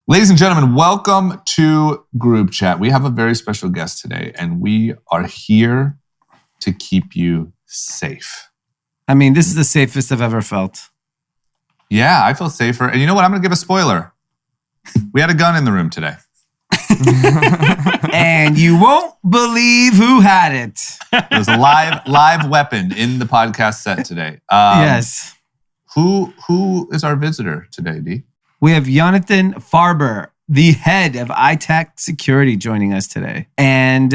Ladies and gentlemen, welcome to Group Chat. We have a very special guest today, and we are here to keep you safe. I mean, this is the safest I've ever felt. Yeah, I feel safer. And you know what? I'm going to give a spoiler. We had a gun in the room today. And you won't believe who had it. It was a live weapon in the podcast set today. Yes. Who is our visitor today, D? We have Yonatan Farber, the head of ITAC Security, joining us today. And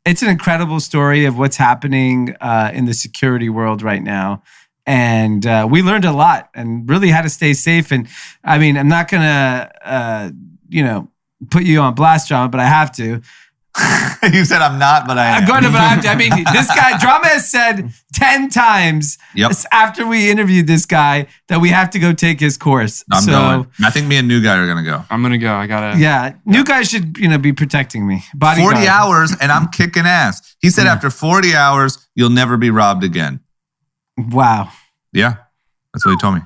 it's an incredible story of what's happening in the security world right now. And we learned a lot and really how to stay safe. And I mean, I'm not going to, put you on blast, John, but I have to. You said I'm not, but I am. I'm going to, but I have to. I mean, this guy, Drama has said 10 times after we interviewed this guy that we have to go take his course. I'm going. I think me and New Guy are going to go. I'm going to go. I got to. Yeah. New Guy should, be protecting me. Bodyguard. 40 hours and I'm kicking ass. He said after 40 hours, you'll never be robbed again. Wow. Yeah. That's what he told me.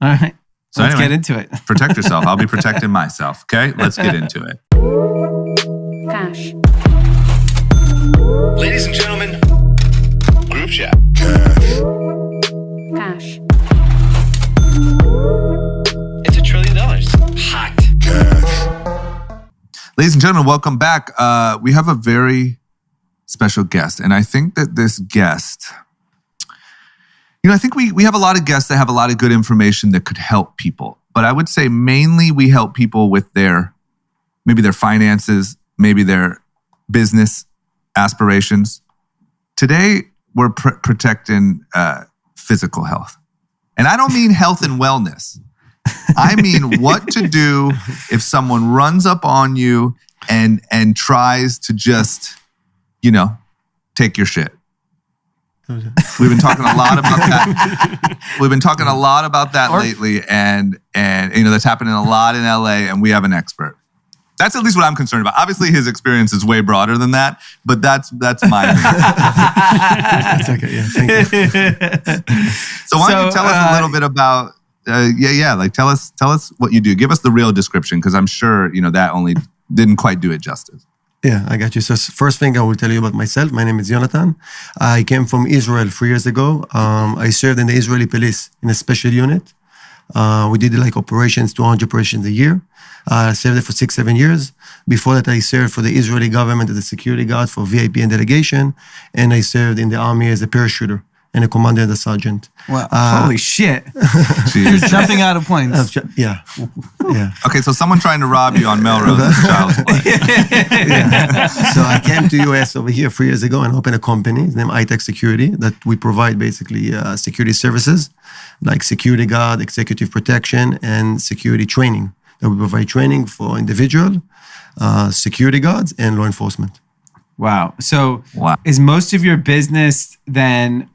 All right. So Let's anyway, get into it. Protect yourself. I'll be protecting myself. Okay? Let's get into it. Cash. Ladies and gentlemen, Group Chat. Cash. It's $1 trillion. Hot. Ladies and gentlemen, welcome back. We have a very special guest. And I think that this guest, I think we have a lot of guests that have a lot of good information that could help people. But I would say mainly we help people with maybe their finances, maybe their business aspirations. Today, we're protecting physical health. And I don't mean health and wellness. I mean what to do if someone runs up on you and tries to just, take your shit. We've been talking a lot about that. We've been talking a lot about that lately, and that's happening a lot in LA, and we have an expert. That's at least what I'm concerned about. Obviously, his experience is way broader than that, but that's mine. That's okay. Yeah, thank you. So why don't you tell us a little bit about? Tell us what you do. Give us the real description, because I'm sure that only didn't quite do it justice. Yeah, I got you. So first thing I will tell you about myself. My name is Yonatan. I came from Israel 3 years ago. I served in the Israeli police in a special unit. We did 200 operations a year. I served there for 6-7 years. Before that, I served for the Israeli government as a security guard for VIP and delegation. And I served in the army as a parachuter and a commander and a sergeant. Wow. Holy shit. You're jumping out of planes. Yeah. Okay, so someone trying to rob you on Melrose is child's play. Yeah. So I came to US over here 3 years ago and opened a company named ITAC Security that we provide basically security services like security guard, executive protection, and security training. That we provide training for individual, security guards, and law enforcement. Wow. So is most of your business then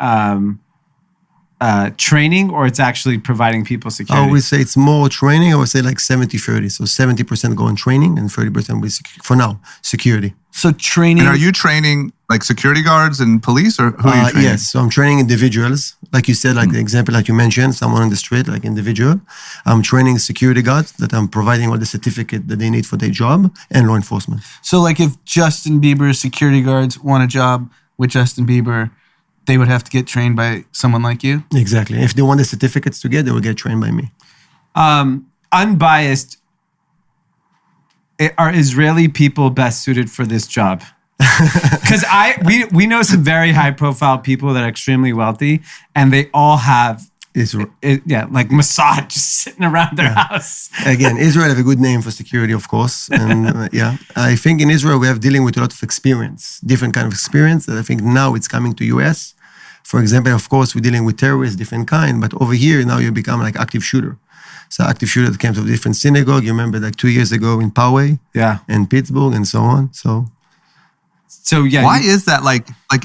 training, or it's actually providing people security? I would say it's more training. I would say 70-30. So 70% go on training and 30% will for now, security. So training. And are you training security guards and police, or who are you training? Yes. So I'm training individuals. Like you said, the example you mentioned, someone on the street, individual. I'm training security guards that I'm providing all the certificate that they need for their job, and law enforcement. So if Justin Bieber's security guards want a job with Justin Bieber, they would have to get trained by someone like you? Exactly. If they want the certificates to get, they will get trained by me. Unbiased, are Israeli people best suited for this job? Because we know some very high profile people that are extremely wealthy, and they all have Mossad just sitting around their house. Again, Israel have a good name for security, of course, and I think in Israel we have dealing with a lot of experience, different kind of experience that I think now it's coming to US. For example, of course, we're dealing with terrorists, different kind, but over here now you become active shooter. So active shooter that came to a different synagogue. You remember 2 years ago in Poway, and Pittsburgh, and so on. So yeah. Why is that?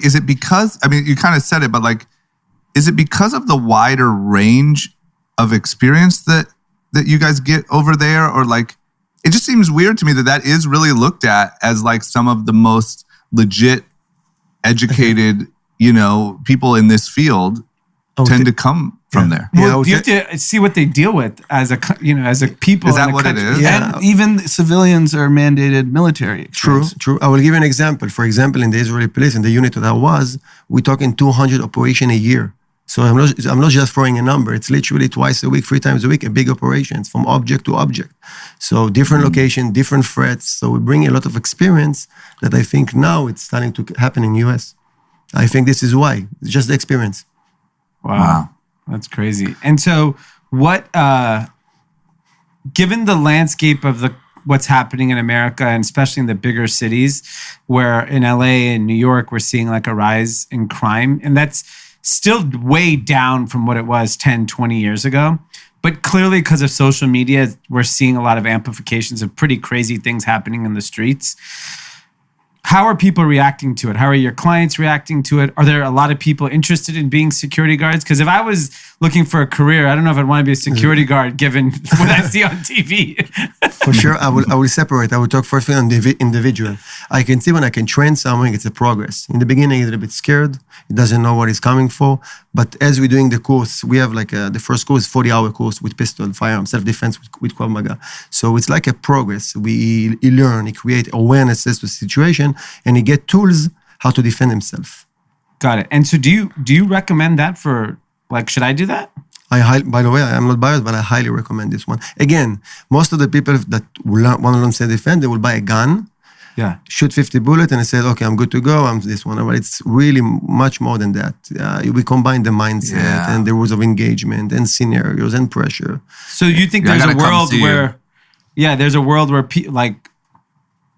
Is it because? I mean, you kind of said it, but is it because of the wider range of experience that you guys get over there, or it just seems weird to me that is really looked at as some of the most legit, educated, people in this field tend to come from there. Well, you have to see what they deal with as a people. Is that in a what it country. is? Yeah. And even civilians are mandated military experience. True. I will give you an example. For example, in the Israeli police, in the unit that I was, we're talking 200 operation a year. So I'm not just throwing a number. It's literally twice a week, 3 times a week, a big operations from object to object. So different location, different threats. So we bring a lot of experience that I think now it's starting to happen in US. I think this is why. It's just the experience. Wow. That's crazy. And so what, given the landscape of what's happening in America, and especially in the bigger cities, where in LA and New York, we're seeing like a rise in crime, and that's still way down from what it was 10, 20 years ago. But clearly because of social media, we're seeing a lot of amplifications of pretty crazy things happening in the streets. How are people reacting to it? How are your clients reacting to it? Are there a lot of people interested in being security guards? Because if I was looking for a career, I don't know if I'd want to be a security guard given what I see on TV. For sure, I will separate. I will talk first on the individual. I can see when I can train someone, it's a progress. In the beginning, he's a little bit scared. He doesn't know what he's coming for. But as we're doing the course, we have like the first course, 40-hour course with pistol, firearm, self-defense with krav maga. So it's like a progress. We learn, he create awarenesses to the situation, and he get tools how to defend himself. Got it. And so do you recommend that for, like, should I do that? By the way, I'm not biased, but I highly recommend this one. Again, most of the people that want to learn self-defense, they will buy a gun, shoot 50 bullets, and they say, okay, I'm good to go, I'm this one. But it's really much more than that. We combine the mindset and the rules of engagement and scenarios and pressure. So you think there's a world where, there's a world where like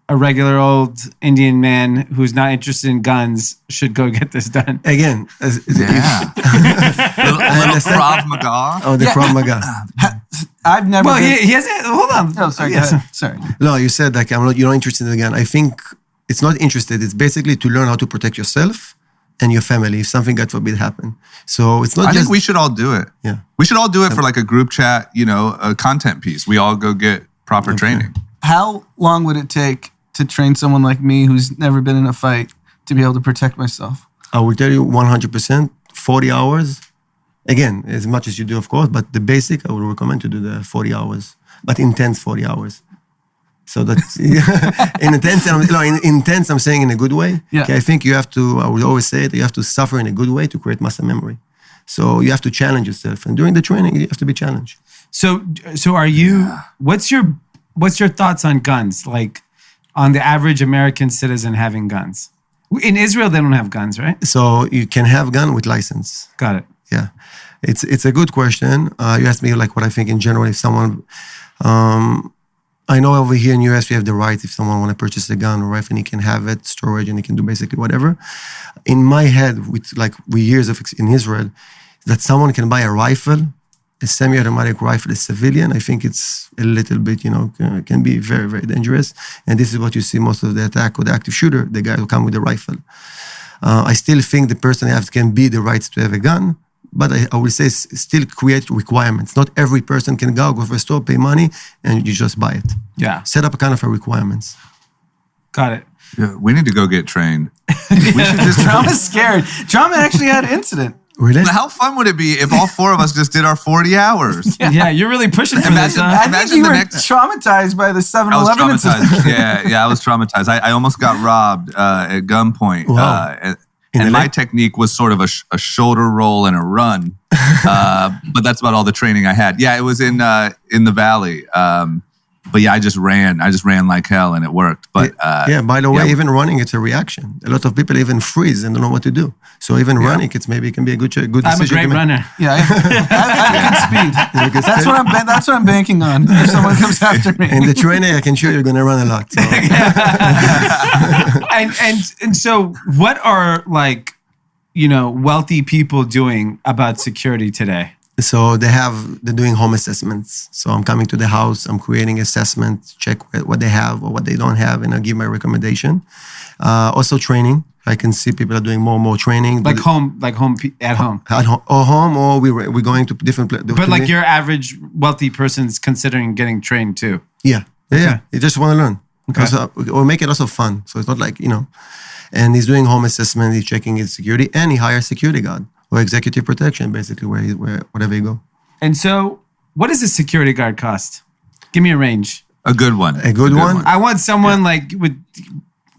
a regular old Indian man who's not interested in guns should go get this done. Again, little krav maga. Oh, the krav maga. I've never. Well, he hasn't. Hold on. No, sorry. Yes. Sorry. No, you said like you're not interested in the gun. I think it's not interested. It's basically to learn how to protect yourself and your family if something, God forbid, happen. So it's not. I think we should all do it. Yeah, we should all do it for like a group chat. A content piece. We all go get proper training. How long would it take to train someone like me who's never been in a fight to be able to protect myself? I will tell you 100%, 40 hours. Again, as much as you do, of course, but the basic, I would recommend to do the 40 hours, but intense 40 hours. So that's, intense, I'm saying in a good way. Yeah. Okay, I think you have to, I would always say that you have to suffer in a good way to create muscle memory. So you have to challenge yourself. And during the training, you have to be challenged. So are you, what's your thoughts on guns? Like, on the average American citizen having guns? In Israel, they don't have guns, right? So you can have gun with license. Got it. Yeah. It's a good question. You asked me like what I think in general, if someone, I know over here in US, we have the right, if someone want to purchase a gun or rifle, and he can have it, storage, and he can do basically whatever. In my head, with years of in Israel, that someone can buy a rifle, a semi-automatic rifle, a civilian, I think it's a little bit, can be very, very dangerous. And this is what you see most of the attack or the active shooter, the guy who come with a rifle. I still think the person can be the rights to have a gun, but I would say still create requirements. Not every person can go to a store, pay money, and you just buy it. Yeah. Set up a kind of a requirements. Got it. Yeah, we need to go get trained. We should just Drama's scared. Drama actually had an incident. Really? How fun would it be if all 4 of us just did our 40 hours? Yeah, you're really pushing for this, Imagine- huh? I think Imagine you the were next- traumatized by the 7-Eleven I was incident. traumatized. I was traumatized. I almost got robbed at gunpoint. Wow. And my technique was sort of a shoulder roll and a run. But that's about all the training I had. Yeah, it was in the valley. But yeah, I just ran like hell and it worked. But by the way, even running, it's a reaction. A lot of people even freeze and don't know what to do. So even running, it can be a good decision. I'm a great runner. Yeah, I have good speed. That's what I'm banking on. If someone comes after me. In the training, I can show you're going to run a lot. So. And so what are wealthy people doing about security today? So they're doing home assessments. So I'm coming to the house, I'm creating assessment, check what they have or what they don't have, and I'll give my recommendation. Also training. I can see people are doing more and more training. At home. At home, or we're going to different places. But like your average wealthy person's considering getting trained too. Yeah. You just want to learn. Okay. Also, or make it also fun. So it's not like, and he's doing home assessment, he's checking his security, and he hires security guard. or executive protection, basically, where wherever you go. And so, what does a security guard cost? Give me a range. A good one. A good one? I want someone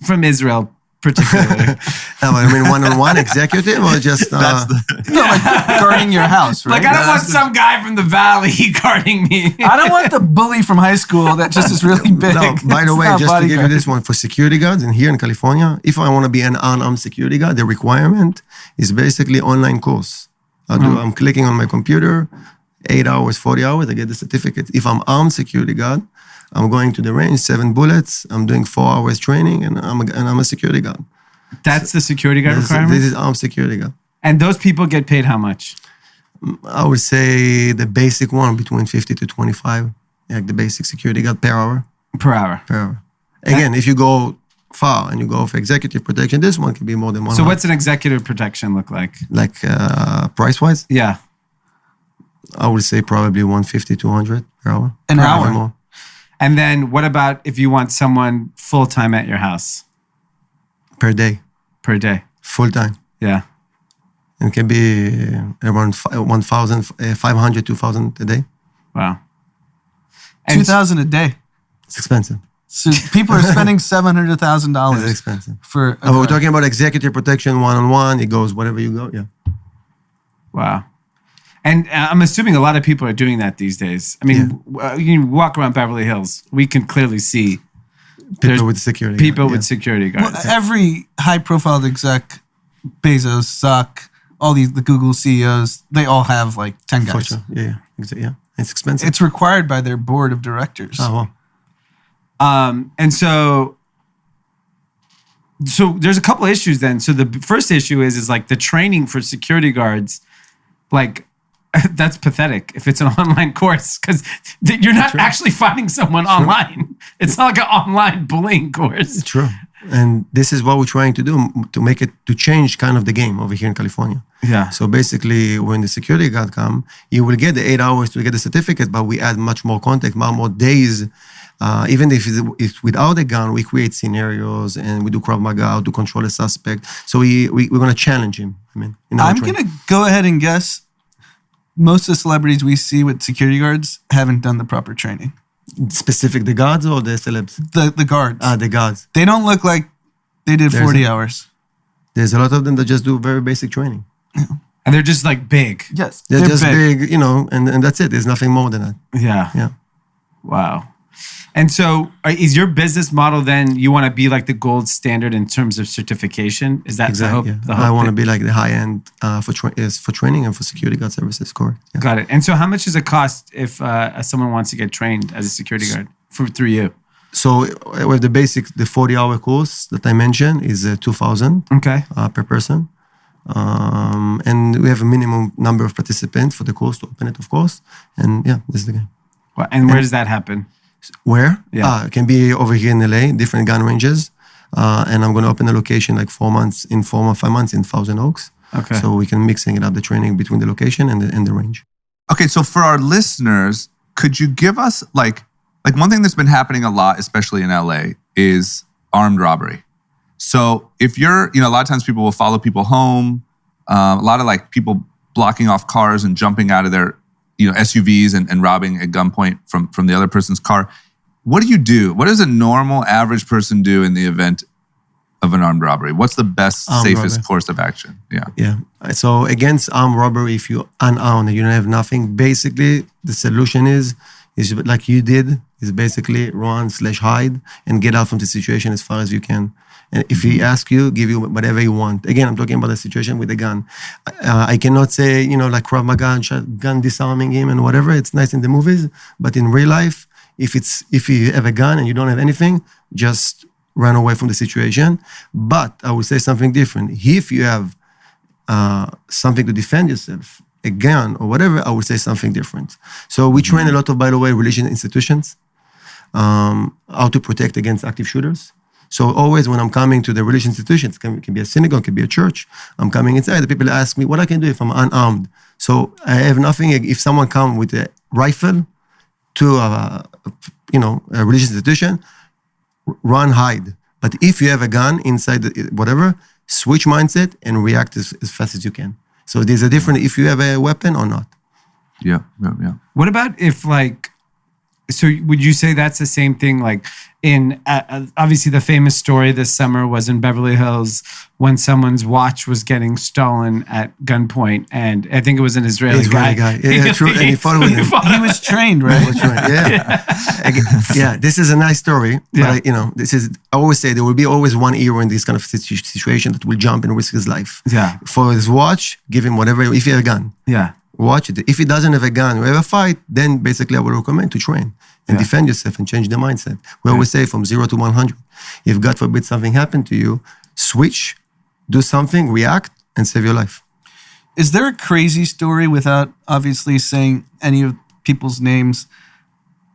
from Israel, particularly. No, I mean, one-on-one executive or just... Guarding your house, right? Like, I don't want some guy from the valley guarding me. I don't want the bully from high school that just is really big. No, by the It's way, not just to give you bodyguard. this one, for security guards, and here in California, if I want to be an unarmed security guard, the requirement is basically online course. I'm clicking on my computer, 8 hours, 40 hours, I get the certificate. If I'm armed security guard, I'm going to the range, 7 bullets, I'm doing 4 hours training, and I'm a security guard. That's the security guard This requirement? is armed security guard. And those people get paid how much? I would say the basic one between 50 to 25, like the basic security guard per hour. Per hour. Again, if you go far and you go for executive protection, this one can be more than one. So what's an executive protection look like? Like price-wise? Yeah. I would say probably 150, 200 per hour. An Probably hour? more. And then what about if you want someone full-time at your house Per day, per day? full time. Yeah. It can be around 1,500, 2,000 a day. Wow. And 2,000 a day. It's expensive. So people are spending It's $700,000 expensive. for. We're talking about executive protection one-on-one. It goes wherever you go. Yeah. wow. And I'm assuming a lot of people are doing that these days. I mean, you walk around Beverly Hills, we can clearly see there's People with security. people guard, with security Well, guards. every high-profile exec, Bezos, Zuck, all the Google CEOs, they all have like 10 For guys. sure. Yeah. Yeah. It's expensive. It's required by their board of directors. Oh, wow. And so there's a couple of issues then. So the first issue is like the training for security guards, like that's pathetic if it's an online course because you're not actually finding someone online. It's not like an online bullying course. True. And this is what we're trying to do to change kind of the game over here in California. Yeah. So basically, when the security guard come, you will get the 8 hours to get the certificate, but we add much more content, more days. Even if it's without a gun, we create scenarios and we do krav maga to control a suspect. So we're going to challenge him. I mean, I'm going to go ahead and guess most of the celebrities we see with security guards haven't done the proper training. Specific the guards or the celebs? The guards. The guards. They don't look like they did 40 hours. There's a lot of them that just do very basic training. And they're just like big. Yes. They're just big, and that's it. There's nothing more than that. Yeah. Yeah. Wow. And so is your business model then you want to be like the gold standard in terms of certification? Is that the hope? Yeah. The hope I want to be like the high end for training and for security guard services. Correct. Yeah. Got it. And so how much does it cost if someone wants to get trained as a security guard through you? So with the 40-hour course that I mentioned is $2,000 Okay. Per person. And we have a minimum number of participants for the course to open it, of course. And yeah, this is the game. Well, and where does that happen? Where? Yeah. It can be over here in LA, different gun ranges. And I'm going to open a location like 5 months in Thousand Oaks. Okay. So we can mixing it up, the training between the location and the range. Okay, so for our listeners, could you give us like one thing that's been happening a lot, especially in LA, is armed robbery. So if you're, a lot of times people will follow people home, a lot of like people blocking off cars and jumping out of their, SUVs and robbing at gunpoint from the other person's car. What do you do? What does a normal average person do in the event of an armed robbery? What's the best, safest course of action? Yeah. Yeah. So against armed robbery, if you're unarmed and you don't have nothing, basically the solution is like you did, is basically run/hide and get out from the situation as far as you can. And if he asks you, give you whatever you want. Again, I'm talking about the situation with a gun. I cannot say, like Krav Maga, gun disarming him and whatever. It's nice in the movies, but in real life, if you have a gun and you don't have anything, just run away from the situation. But I would say something different. If you have something to defend yourself, a gun or whatever, I would say something different. So we train a lot of, by the way, religious institutions, how to protect against active shooters. So always when I'm coming to the religious institutions, it can be a synagogue, it can be a church, I'm coming inside, the people ask me what I can do if I'm unarmed. So I have nothing. If someone comes with a rifle to a religious institution, run, hide. But if you have a gun inside whatever, switch mindset and react as fast as you can. So there's a difference if you have a weapon or not. Yeah. What about if so would you say that's the same thing? Like in obviously the famous story this summer was in Beverly Hills when someone's watch was getting stolen at gunpoint, and I think it was an Israeli guy. Yeah, true. And he fought with him. He was trained, right? Yeah. This is a nice story. But I always say there will be always one hero in this kind of situation that will jump and risk his life. Yeah. For his watch, give him whatever. If he has a gun. Yeah. Watch it. If he doesn't have a gun or have a fight, then basically I would recommend to train and defend yourself and change the mindset. We always say from 0 to 100. If God forbid something happened to you, switch, do something, react, and save your life. Is there a crazy story, without obviously saying any of people's names,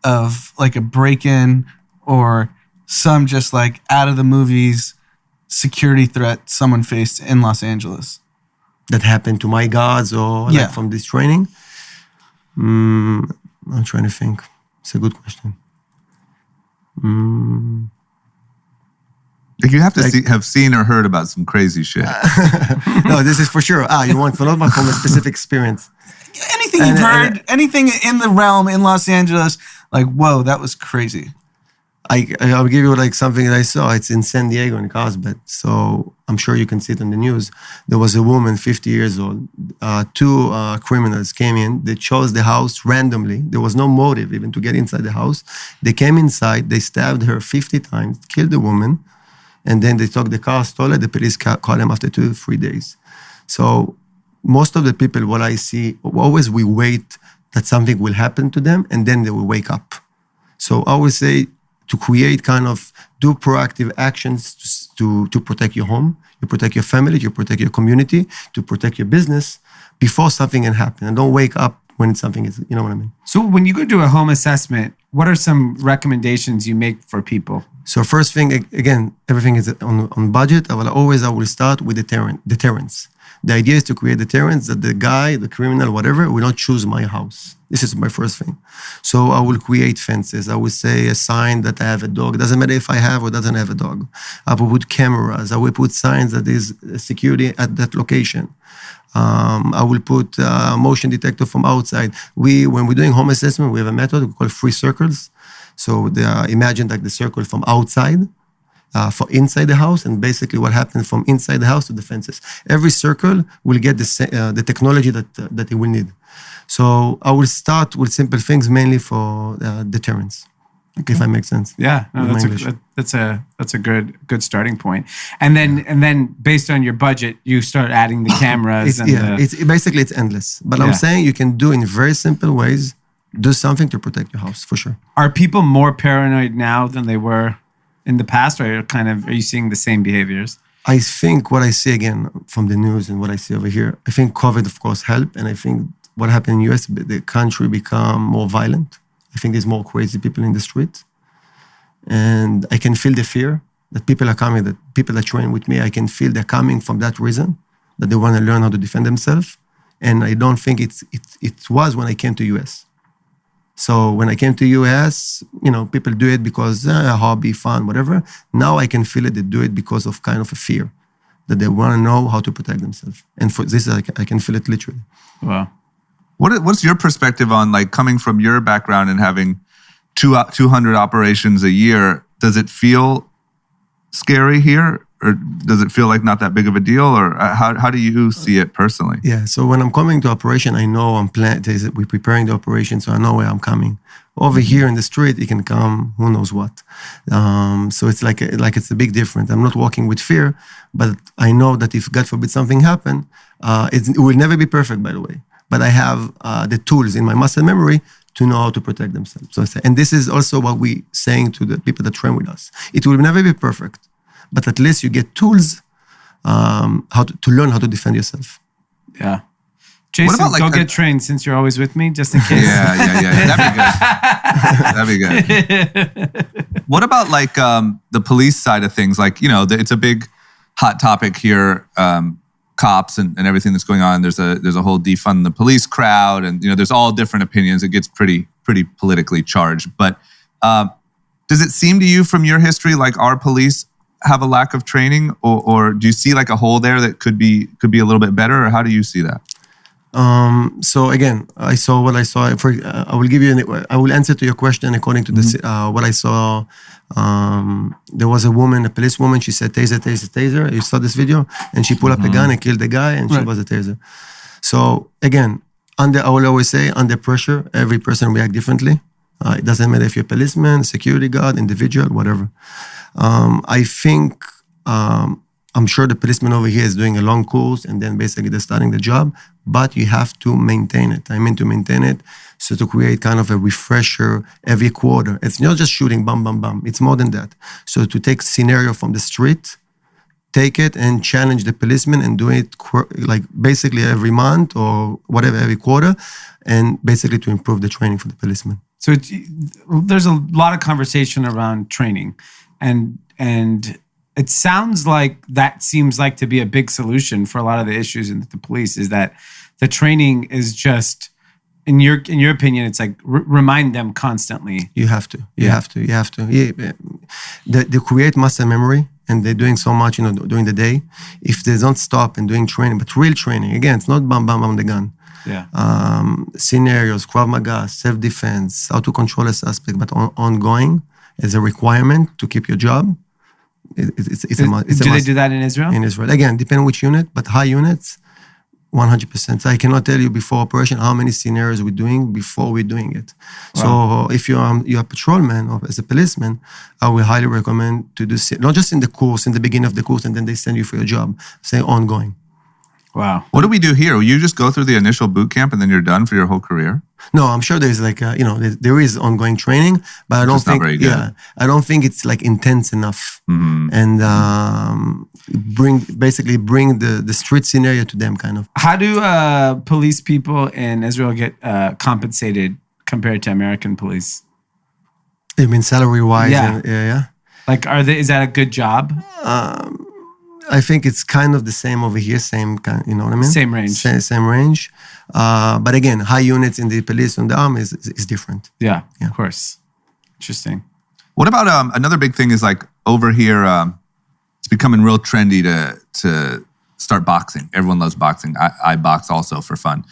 of like a break-in or some just like out of the movies security threat someone faced in Los Angeles? That happened to my guards or like from this training? I'm trying to think. It's a good question. You have to have seen or heard about some crazy shit. No, this is for sure. You want to know about from a specific experience. Anything you've heard, anything in the realm in Los Angeles, like, whoa, that was crazy. I'll give you like something that I saw. It's in San Diego in Carlsbad. So I'm sure you can see it on the news. There was a woman, 50 years old. Two criminals came in. They chose the house randomly. There was no motive even to get inside the house. They came inside. They stabbed her 50 times, killed the woman. And then they took the car, stole it. The police caught them after 2 to 3 days. So most of the people, what I see, always we wait that something will happen to them and then they will wake up. So I always say, to create do proactive actions to protect your home, to protect your family, to protect your community, to protect your business before something can happen. And don't wake up when something is, you know what I mean? So when you go do a home assessment, what are some recommendations you make for people? So first thing, again, everything is on budget. I will start with deterrence. The idea is to create deterrence that the guy, the criminal, whatever, will not choose my house. This is my first thing. So I will create fences. I will say a sign that I have a dog. It doesn't matter if I have or doesn't have a dog. I will put cameras. I will put signs that is security at that location. I will put motion detector from outside. When we're doing home assessment, we have a method we call 3 circles. So imagine like the circle from outside, for inside the house, and basically what happens from inside the house to the fences. Every circle will get the technology that it will need. So I will start with simple things, mainly for deterrence. Okay. If that makes sense. Yeah, no, that's a good starting point. And then based on your budget, you start adding the cameras. It's endless. But I'm saying you can do in very simple ways. Do something to protect your house for sure. Are people more paranoid now than they were in the past, or are you seeing the same behaviors? I think what I see again from the news and what I see over here, I think COVID, of course, helped. And I think what happened in the US, the country become more violent. I think there's more crazy people in the street. And I can feel the fear that people are coming, that people that train with me, I can feel they're coming from that reason, that they want to learn how to defend themselves. And I don't think it was when I came to US. So when I came to US, people do it because hobby, fun, whatever. Now I can feel it. They do it because of kind of a fear that they want to know how to protect themselves. And for this, I can feel it literally. Wow. What's your perspective on coming from your background and having 200 operations a year? Does it feel scary here? Or does it feel like not that big of a deal? Or how do you see it personally? Yeah, so when I'm coming to operation, I know we're preparing the operation, so I know where I'm coming. Over here in the street, it can come who knows what. So it's like it's a big difference. I'm not walking with fear, but I know that if God forbid something happen, it will never be perfect, by the way. But I have the tools in my muscle memory to know how to protect themselves. And this is also what we're saying to the people that train with us. It will never be perfect. But at least you get tools how to learn how to defend yourself. Yeah. Jason, go get trained since you're always with me, just in case. Yeah. That'd be good. What about the police side of things? It's a big hot topic here. Cops and everything that's going on. There's a whole defund the police crowd, and there's all different opinions. It gets pretty politically charged. But does it seem to you from your history like our police have a lack of training, or do you see like a hole there that could be a little bit better, or how do you see that? So again, I saw what I saw. I will give you. I will answer to your question according to this. What I saw. There was a woman, a police woman. She said, "Taser, taser, taser." You saw this video, and she pulled up a gun and killed the guy, and she was a taser. So again, I will always say, under pressure, every person reacts differently. It doesn't matter if you're a policeman, security guard, individual, whatever. I think. I'm sure the policeman over here is doing a long course and then basically they're starting the job, but you have to maintain it. I mean to maintain it, so to create kind of a refresher every quarter. It's not just shooting, bam, bam, bam. It's more than that. So to take scenario from the street, take it and challenge the policeman and do it like basically every month or whatever, every quarter, and basically to improve the training for the policeman. So there's a lot of conversation around training, and it sounds like that seems like to be a big solution for a lot of the issues in the police, is that the training is just, in your opinion, it's like remind them constantly. You have to. Yeah. They create muscle memory, and they're doing so much, during the day. If they don't stop and doing training, but real training, again, it's not bam, bam, bam, the gun. Yeah. Scenarios, krav maga, self-defense, how to control a suspect, but ongoing as a requirement to keep your job. It's a must. Do they do that in Israel? In Israel. Again, depending which unit, but high units, 100%. So I cannot tell you before operation how many scenarios we're doing before we're doing it. Wow. So if you're a patrolman or as a policeman, I will highly recommend to do, not just in the course, in the beginning of the course, and then they send you for your job, say ongoing. Wow. What do we do here? You just go through the initial boot camp and then you're done for your whole career? No, I'm sure there's like, there is ongoing training, but I don't think, I don't think it's like intense enough. Mm-hmm. And bring the street scenario to them kind of. How do police people in Israel get compensated compared to American police? You mean salary-wise? Yeah. Yeah. Like, is that a good job? I think it's kind of the same over here, same kind, you know what I mean? Same range. Same range. But again, high units in the police and the army is different. Yeah, of course. Interesting. What about another big thing is like over here, it's becoming real trendy to start boxing. Everyone loves boxing. I box also for fun.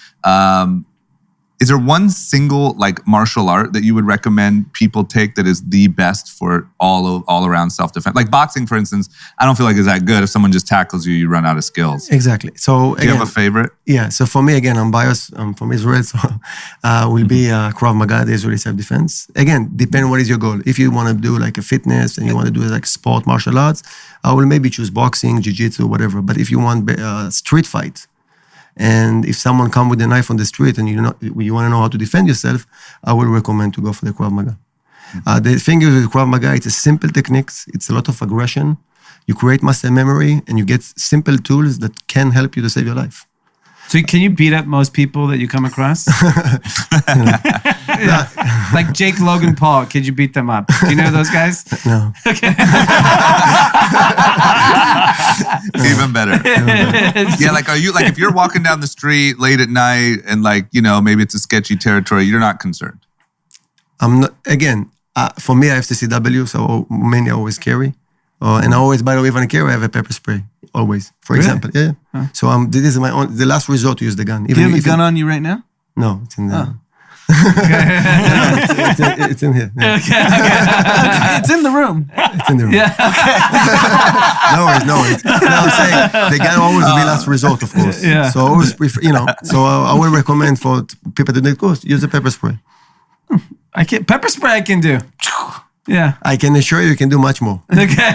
Is there one single like martial art that you would recommend people take that is the best for all around self-defense? Like boxing, for instance, I don't feel like it's that good. If someone just tackles you, you run out of skills. Exactly. So do you have a favorite? Yeah. So for me, again, I'm biased. I'm from Israel, so will be krav maga, the Israeli self-defense. Again, depend what is your goal. If you want to do like a fitness and you want to do like sport, martial arts, I will maybe choose boxing, jiu-jitsu, whatever. But if you want street fight, and if someone come with a knife on the street and you want to know how to defend yourself, I will recommend to go for the Krav Maga. The thing is with Krav Maga, it's a simple techniques. It's a lot of aggression. You create muscle memory and you get simple tools that can help you to save your life. So can you beat up most people that you come across? Like Jake, Logan Paul, could you beat them up? Do you know those guys? No. Okay. Even better. Yeah, like if you're walking down the street late at night and like, maybe it's a sketchy territory, you're not concerned. I'm not, again, for me, I have CCW, so mainly I always carry. And I always, by the way, when I carry, I have a pepper spray. Always, for example. Yeah. Huh. So this is the last resort to use the gun. Do you have a gun on you right now? No, it's in there. Oh. It's in here. Yeah. Okay. It's in the room. It's in the room. Yeah. Okay. No worries. No, I'm saying the gun always will be last resort, of course. Yeah. So I always prefer, so I will recommend for people to do the course, use the pepper spray. Pepper spray I can do. Yeah. I can assure you can do much more. Okay.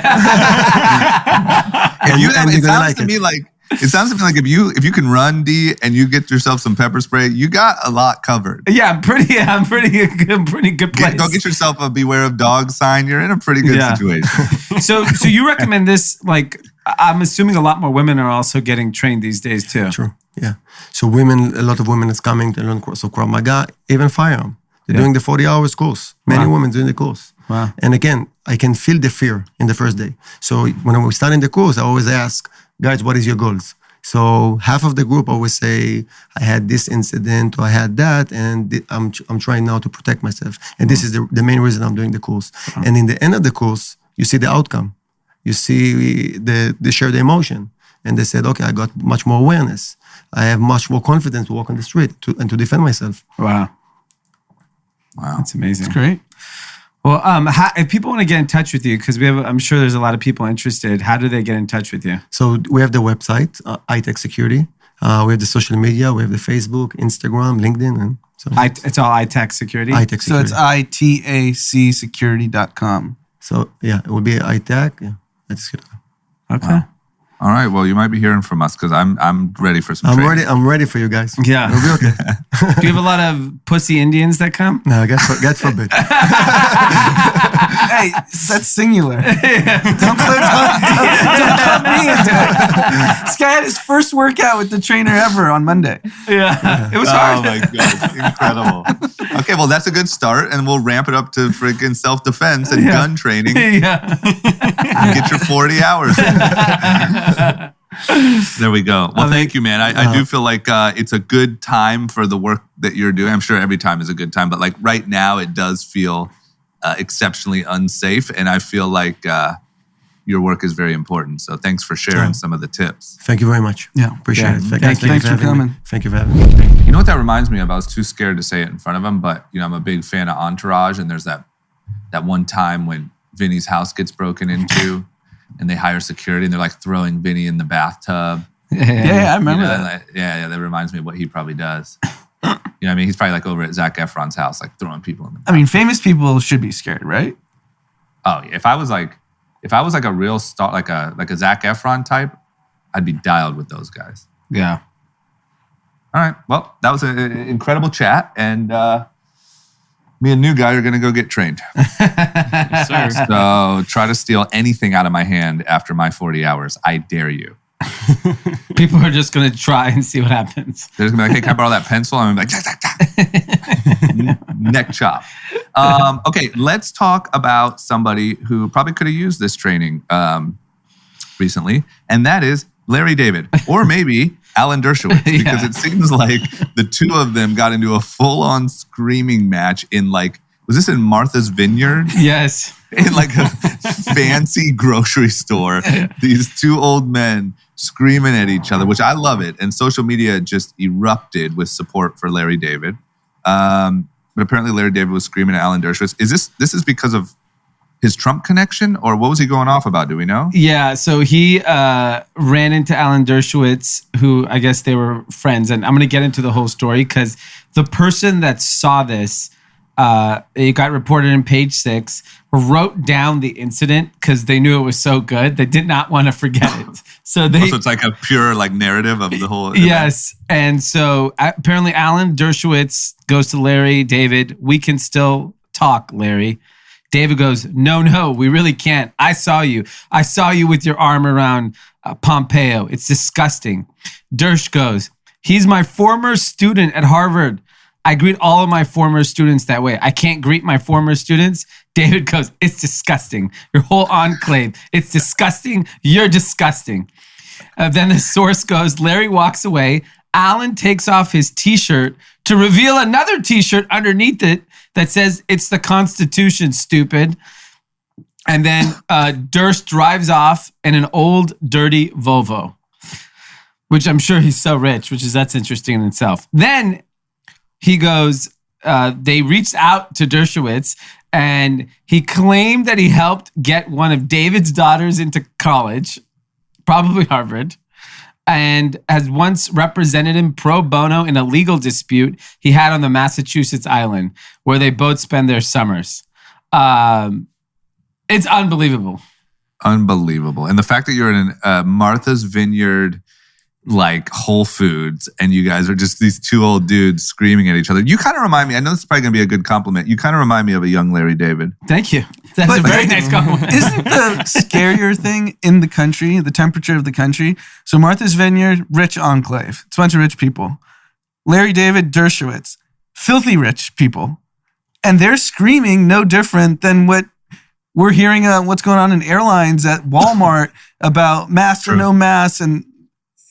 It sounds to me like if you can run, D, and you get yourself some pepper spray, you got a lot covered. Yeah, I'm pretty good place. Go get yourself a beware of dogs sign. You're in a pretty good situation. So you recommend this? Like, I'm assuming a lot more women are also getting trained these days too. True. Yeah. So a lot of women is coming to learn course. So Krav Maga, even firearm. They're doing the 40 hours course. Many women doing the course. Wow. And again, I can feel the fear in the first day. So when we start in the course, I always ask, guys, what is your goals? So half of the group always say, I had this incident or I had that, and I'm trying now to protect myself. And this is the main reason I'm doing the course. And in the end of the course, you see the outcome. you see they share the emotion. And they said, okay, I got much more awareness. I have much more confidence to walk on the street and to defend myself. Wow. Wow. That's amazing. It's great. Well, if people want to get in touch with you, because I'm sure there's a lot of people interested, how do they get in touch with you? So we have the website, ITAC Security. We have the social media. We have the Facebook, Instagram, LinkedIn. And so It's all ITAC Security? ITAC So Security. it's itacsecurity.com. So yeah, it will be ITAC. Yeah, that's good. Okay. Wow. All right. Well, you might be hearing from us because I'm ready for some training. I'm ready for you guys. Yeah. It'll be okay. Do you have a lot of pussy Indians that come? No, God forbid. Hey, that's singular. Don't put me into it. This guy had his first workout with the trainer ever on Monday. Yeah. It was hard. Oh my God. Incredible. Okay. Well, that's a good start. And we'll ramp it up to freaking self-defense and gun training. Yeah. Get your 40 hours. There we go. Well, thank you, man. I do feel like it's a good time for the work that you're doing. I'm sure every time is a good time, but like right now it does feel exceptionally unsafe. And I feel like your work is very important. So thanks for sharing some of the tips. Thank you very much. Yeah. Appreciate it. Thanks for coming. Thank you for having me. You know what that reminds me of? I was too scared to say it in front of him, but I'm a big fan of Entourage. And there's that one time when Vinny's house gets broken into and they hire security and they're like throwing Vinny in the bathtub. Yeah, I remember that. Like, that reminds me of what he probably does. You know what I mean? He's probably like over at Zac Efron's house, like throwing people in the bathtub. I mean, famous people should be scared, right? Oh, yeah. If I was like a real star, like a Zac Efron type, I'd be dialed with those guys. Yeah. All right. Well, that was an incredible chat. And me and New Guy are going to go get trained. Yes, sir. So try to steal anything out of my hand after my 40 hours. I dare you. People are just going to try and see what happens. They're just going to be like, hey, can I borrow that pencil? I'm going to be like, neck chop. Okay, let's talk about somebody who probably could have used this training recently, and that is Larry David, or maybe Alan Dershowitz, because it seems like the two of them got into a full-on screaming match in was this in Martha's Vineyard? Yes. In like a fancy grocery store. These two old men screaming at each other, which I love it. And social media just erupted with support for Larry David. But apparently Larry David was screaming at Alan Dershowitz. This is because of his Trump connection, or what was he going off about? Do we know? Yeah, so he ran into Alan Dershowitz, who I guess they were friends. And I'm going to get into the whole story because the person that saw this, it got reported in Page 6, wrote down the incident because they knew it was so good. They did not want to forget it. So it's like a pure narrative of the whole event. Yes. And so apparently Alan Dershowitz goes to Larry, David, we can still talk, Larry. David goes, no, we really can't. I saw you with your arm around Pompeo. It's disgusting. Dersh goes, he's my former student at Harvard. I greet all of my former students that way. I can't greet my former students. David goes, it's disgusting. Your whole enclave, it's disgusting. You're disgusting. Then the source goes, Larry walks away. Alan takes off his t-shirt to reveal another t-shirt underneath it that says, it's the Constitution, stupid. And then Durst drives off in an old, dirty Volvo, which I'm sure he's so rich, that's interesting in itself. Then he goes, they reached out to Dershowitz and he claimed that he helped get one of David's daughters into college, probably Harvard, and has once represented him pro bono in a legal dispute he had on the Massachusetts island where they both spend their summers. It's unbelievable. Unbelievable. And the fact that you're in Martha's Vineyard, Whole Foods, and you guys are just these two old dudes screaming at each other. You kind of remind me, I know this is probably going to be a good compliment, you kind of remind me of a young Larry David. Thank you. That's a very nice compliment. Isn't the scarier thing in the country, the temperature of the country? So Martha's Vineyard, rich enclave. It's a bunch of rich people. Larry David, Dershowitz, filthy rich people. And they're screaming no different than what we're hearing what's going on in airlines at Walmart about masks or no masks. And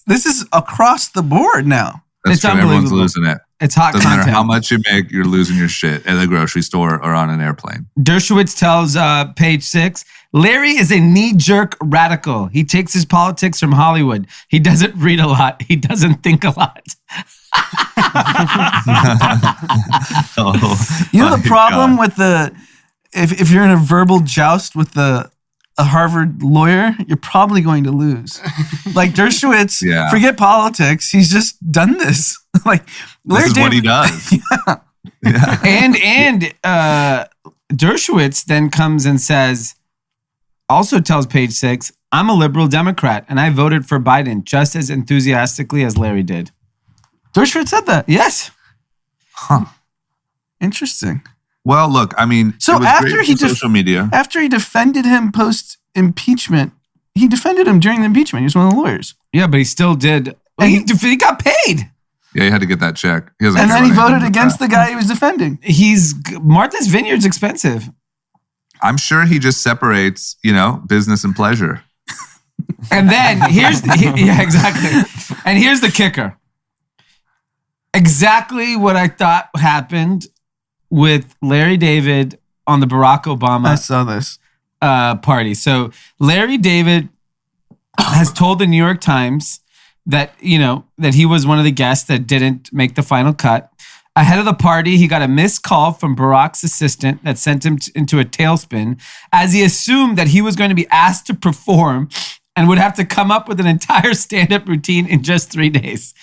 this is across the board now. That's It's true. unbelievable. Everyone's losing it. It's hot Doesn't content. matter how much you make, you're losing your shit at the grocery store or on an airplane. Dershowitz tells Page 6, Larry is a knee-jerk radical. He takes his politics from Hollywood. He doesn't read a lot. He doesn't think a lot. You know My the problem God. with if you're in a verbal joust with a Harvard lawyer, you're probably going to lose. Like Dershowitz, Yeah. forget politics. He's just done this. Like This is what he does. Yeah. And Dershowitz then comes and says, also tells Page 6, I'm a liberal Democrat and I voted for Biden just as enthusiastically as Larry did. Dershowitz said that. Yes. Huh. Interesting. Well, look, I mean, So it was after great he for social media. After he defended him post impeachment, he defended him during the impeachment. He was one of the lawyers. Yeah, but he still did. And He got paid. Yeah, he had to get that check. He doesn't And care then he about voted anything but against that. the guy he was defending. Martha's Vineyard's expensive. I'm sure he just separates, business and pleasure. And then yeah, exactly. And here's the kicker. Exactly what I thought happened with Larry David on the Barack I Obama saw this. party. So Larry David has told the New York Times that he was one of the guests that didn't make the final cut. Ahead of the party, he got a missed call from Barack's assistant that sent him into a tailspin as he assumed that he was going to be asked to perform and would have to come up with an entire stand-up routine in just 3 days.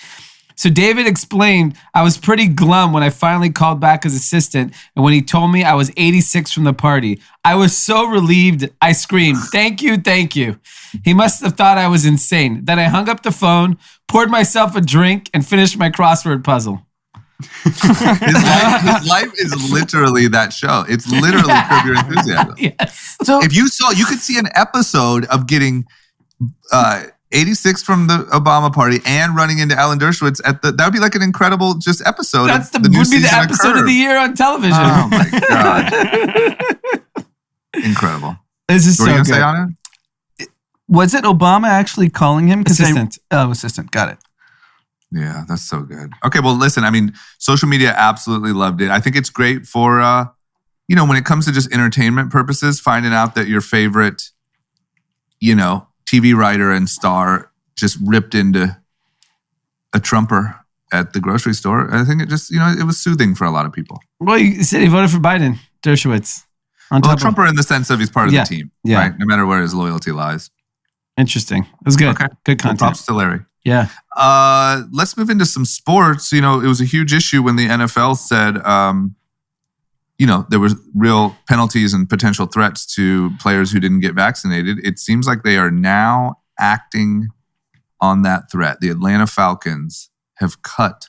So David explained, I was pretty glum when I finally called back his assistant, and when he told me I was 86 from the party. I was so relieved, I screamed, thank you, thank you. He must have thought I was insane. Then I hung up the phone, poured myself a drink, and finished my crossword puzzle. His life is literally that show. It's literally Curb Your Enthusiasm. Yes. So If you could see an episode of getting 86 from the Obama party and running into Alan Dershowitz that would be like an incredible just episode. That's of the new would be the season episode of Curb. the year on television. Oh my God. Incredible. This is What were so you good. going to say on it? was it Obama actually calling him? Assistant. Assistant. Got it. Yeah, that's so good. Okay, well, listen, I mean, social media absolutely loved it. I think it's great for, when it comes to just entertainment purposes, finding out that your favorite, TV writer and star just ripped into a Trumper at the grocery store. I think it just, it was soothing for a lot of people. Well, you said he voted for Biden, Dershowitz. On Well, top of, Trumper in the sense of he's part of Yeah, the team, yeah. right? No matter where his loyalty lies. interesting. It was good. Okay. Good Well, content. props to Larry. Yeah. Let's move into some sports. It was a huge issue when the NFL said, there was real penalties and potential threats to players who didn't get vaccinated. It seems like they are now acting on that threat. The Atlanta Falcons have cut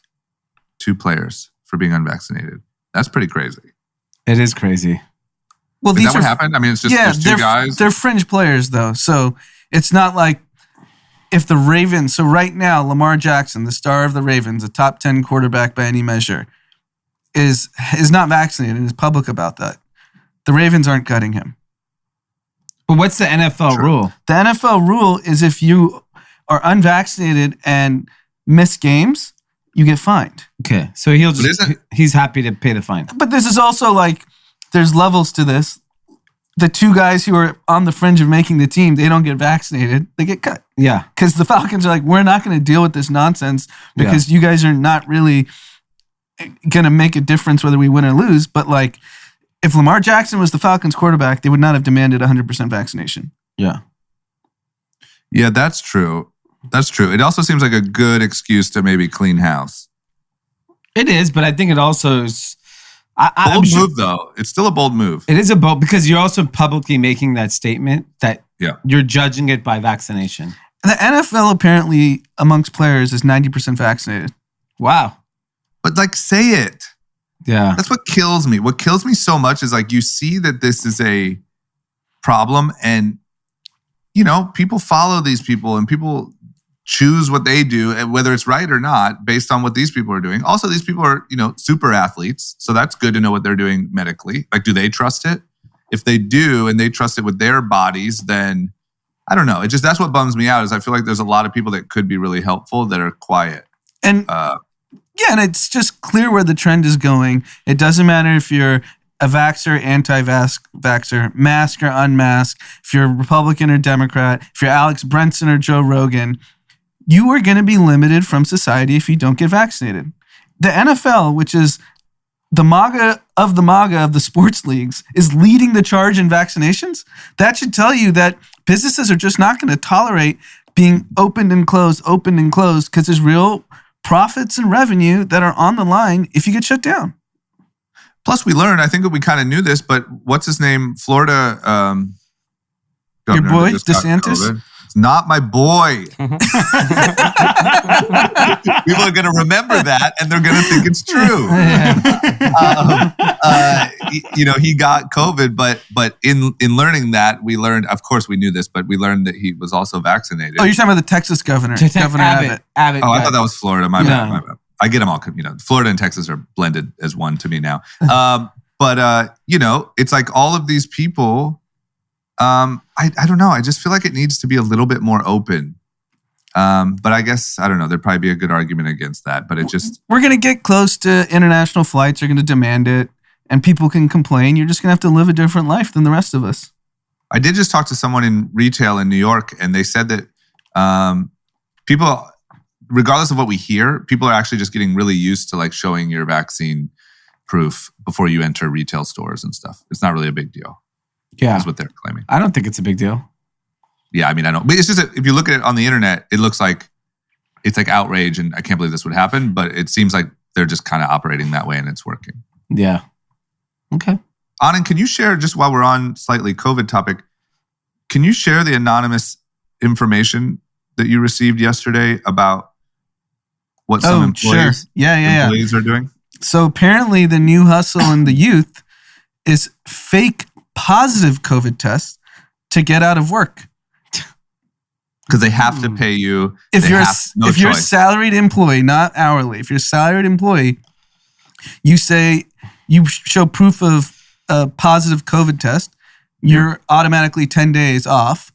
2 players for being unvaccinated. That's pretty crazy. It is crazy. Well, Is that what happened? I mean, it's just there's 2 guys. They're fringe players though, so it's not like if the Ravens. So right now, Lamar Jackson, the star of the Ravens, a top 10 quarterback by any measure, is not vaccinated and is public about that. The Ravens aren't cutting him. But what's the NFL rule? The NFL rule is if you are unvaccinated and miss games, you get fined. Okay. So he's happy to pay the fine. But this is also like, there's levels to this. The 2 guys who are on the fringe of making the team, they don't get vaccinated, they get cut. Yeah. Because the Falcons are like, we're not going to deal with this nonsense because you guys are not really going to make a difference whether we win or lose. But like, if Lamar Jackson was the Falcons quarterback, they would not have demanded 100% vaccination. Yeah. Yeah, that's true. That's true. It also seems like a good excuse to maybe clean house. It is, but I think it also is. Bold move, though. It's still a bold move. It is a bold because you're also publicly making that statement that you're judging it by vaccination. And the NFL apparently amongst players is 90% vaccinated. Wow. But like, say it. Yeah. That's what kills me. What kills me so much is like you see that this is a problem and, people follow these people and people choose what they do, and whether it's right or not, based on what these people are doing. Also, these people are, super athletes. So that's good to know what they're doing medically. Like, do they trust it? If they do and they trust it with their bodies, then I don't know. That's what bums me out is I feel like there's a lot of people that could be really helpful that are quiet. And Yeah, and it's just clear where the trend is going. It doesn't matter if you're a vaxxer, anti-vaxxer, mask or unmask, if you're a Republican or Democrat, if you're Alex Brenson or Joe Rogan, you are going to be limited from society if you don't get vaccinated. The NFL, which is the MAGA of the sports leagues, is leading the charge in vaccinations. That should tell you that businesses are just not going to tolerate being opened and closed, because there's real profits and revenue that are on the line if you get shut down. Plus, we learned, I think that we kind of knew this, but what's his name? Florida Your governor boy, that just got DeSantis? COVID. It's not my boy. People are going to remember that and they're going to think it's true. He got COVID, but in learning that, we learned, of course we knew this, but we learned that he was also vaccinated. Oh, you're talking about the Texas governor, Governor Abbott. Abbott. Oh, I thought that was Florida. My bad. I get them all. Florida and Texas are blended as one to me now. It's like all of these people. I don't know. I just feel like it needs to be a little bit more open. But I guess I don't know. There'd probably be a good argument against that. But we're gonna get close to international flights. Are gonna demand it, and people can complain. You're just gonna have to live a different life than the rest of us. I did just talk to someone in retail in New York, and they said that people, regardless of what we hear, people are actually just getting really used to like showing your vaccine proof before you enter retail stores and stuff. It's not really a big deal. Yeah. Is what they're claiming. I don't think it's a big deal. Yeah, I mean, I don't. But it's just that if you look at it on the internet, it looks like it's like outrage and I can't believe this would happen. But it seems like they're just kind of operating that way and it's working. Yeah. Okay. Anand, can you share, just while we're on slightly COVID topic, can you share the anonymous information that you received yesterday about what some employees, employees are doing? So apparently the new hustle in the youth is fake positive COVID tests to get out of work. Because they have to pay you. If you're a salaried employee, not hourly, if you're a salaried employee, you show proof of a positive COVID test, you're automatically 10 days off.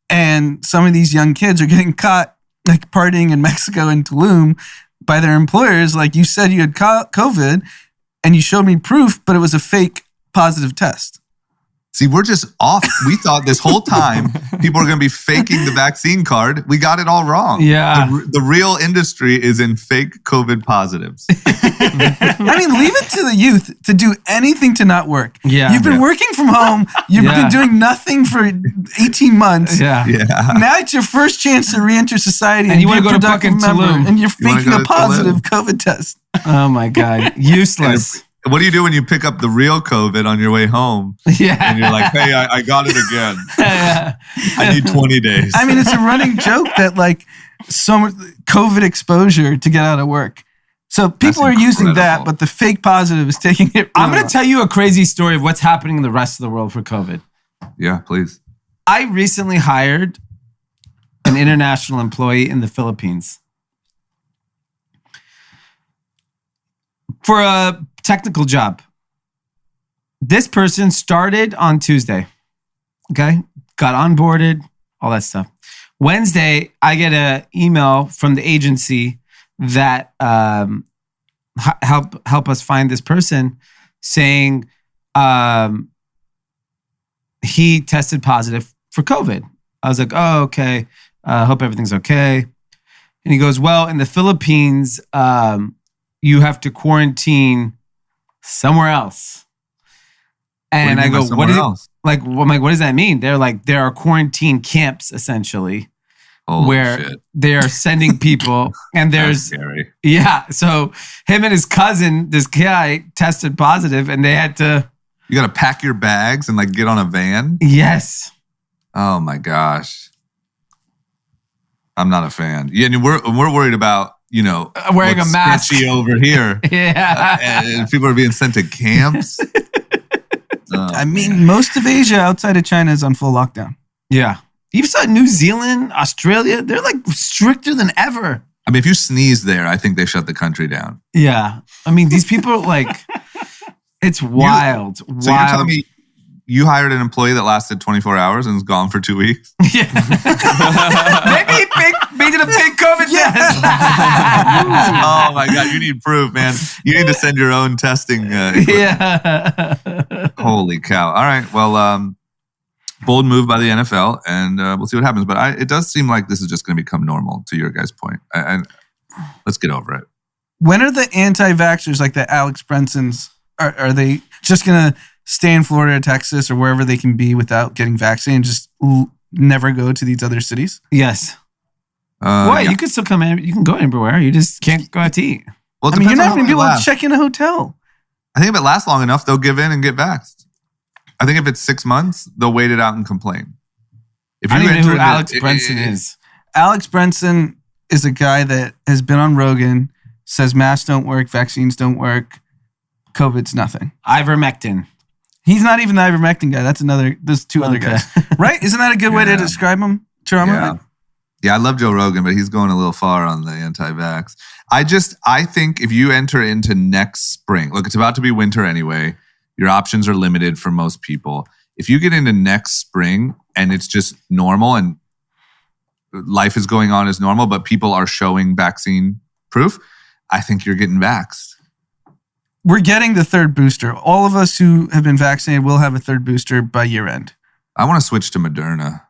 And some of these young kids are getting caught like partying in Mexico and Tulum by their employers. Like, you said you had COVID and you showed me proof, but it was a fake positive test. See, we're just off. We thought this whole time people are going to be faking the vaccine card. We got it all wrong. Yeah. The real industry is in fake COVID positives. I mean, leave it to the youth to do anything to not work. Yeah. You've been working from home. You've been doing nothing for 18 months. Yeah. Now it's your first chance to re-enter society and you want be to a go to fucking productive member, Tulum. and you're faking a positive COVID test. Oh my God. Useless. What do you do when you pick up the real COVID on your way home? Yeah. And you're like, hey, I got it again. I need 20 days. I mean, it's a running joke that like so much COVID exposure to get out of work. So people are using that, but the fake positive is taking it. I'm going to tell you a crazy story of what's happening in the rest of the world for COVID. Yeah, please. I recently hired an international employee in the Philippines for a technical job. This person started on Tuesday. Okay. Got onboarded, all that stuff. Wednesday, I get an email from the agency that help us find this person saying he tested positive for COVID. I was like, oh, okay. Hope everything's okay. And he goes, well, in the Philippines, you have to quarantine somewhere else. And I go, what does that mean? They're like, there are quarantine camps essentially. Holy where shit. they are sending people and there's, scary. Yeah. So him and his cousin, this guy tested positive and they had to. You got to pack your bags and like get on a van? Yes. Oh my gosh. I'm not a fan. Yeah, and we're worried about, wearing a mask over here. Yeah. And people are being sent to camps. I mean, most of Asia outside of China is on full lockdown. Yeah. You saw New Zealand, Australia, they're like stricter than ever. I mean, if you sneeze there, I think they shut the country down. Yeah. I mean, these people are like, it's wild. So you're telling me you hired an employee that lasted 24 hours and was gone for 2 weeks. Yeah. Maybe he made it a fake COVID test. Oh my God, you need proof, man. You need to send your own testing. Yeah. Holy cow. All right. Well, bold move by the NFL, and we'll see what happens. But it does seem like this is just going to become normal, to your guys' point. And let's get over it. When are the anti-vaxxers like the Alex Brensons, are they just going to stay in Florida or Texas or wherever they can be without getting vaccinated and just never go to these other cities? Yes. Why? Yeah. You can still come in. You can go everywhere. You just can't go out to eat. Well, it I mean, you're depends on not how going to be long it able to lasts. check in a hotel. I think if it lasts long enough, they'll give in and get vaxxed. I think if it's 6 months, they'll wait it out and complain. If I don't even know who enter Alex into- Brenson is. Alex Brenson is a guy that has been on Rogan, says masks don't work, vaccines don't work, COVID's nothing. Ivermectin. He's not even the ivermectin guy. There's two other Okay. guys. Right? Isn't that a good way to Yeah. describe him? Trauma? Yeah, I love Joe Rogan, but he's going a little far on the anti-vax. I think if you enter into next spring, look, it's about to be winter anyway. Your options are limited for most people. If you get into next spring and it's just normal and life is going on as normal, but people are showing vaccine proof, I think you're getting vaxxed. We're getting the third booster. All of us who have been vaccinated will have a third booster by year end. I want to switch to Moderna.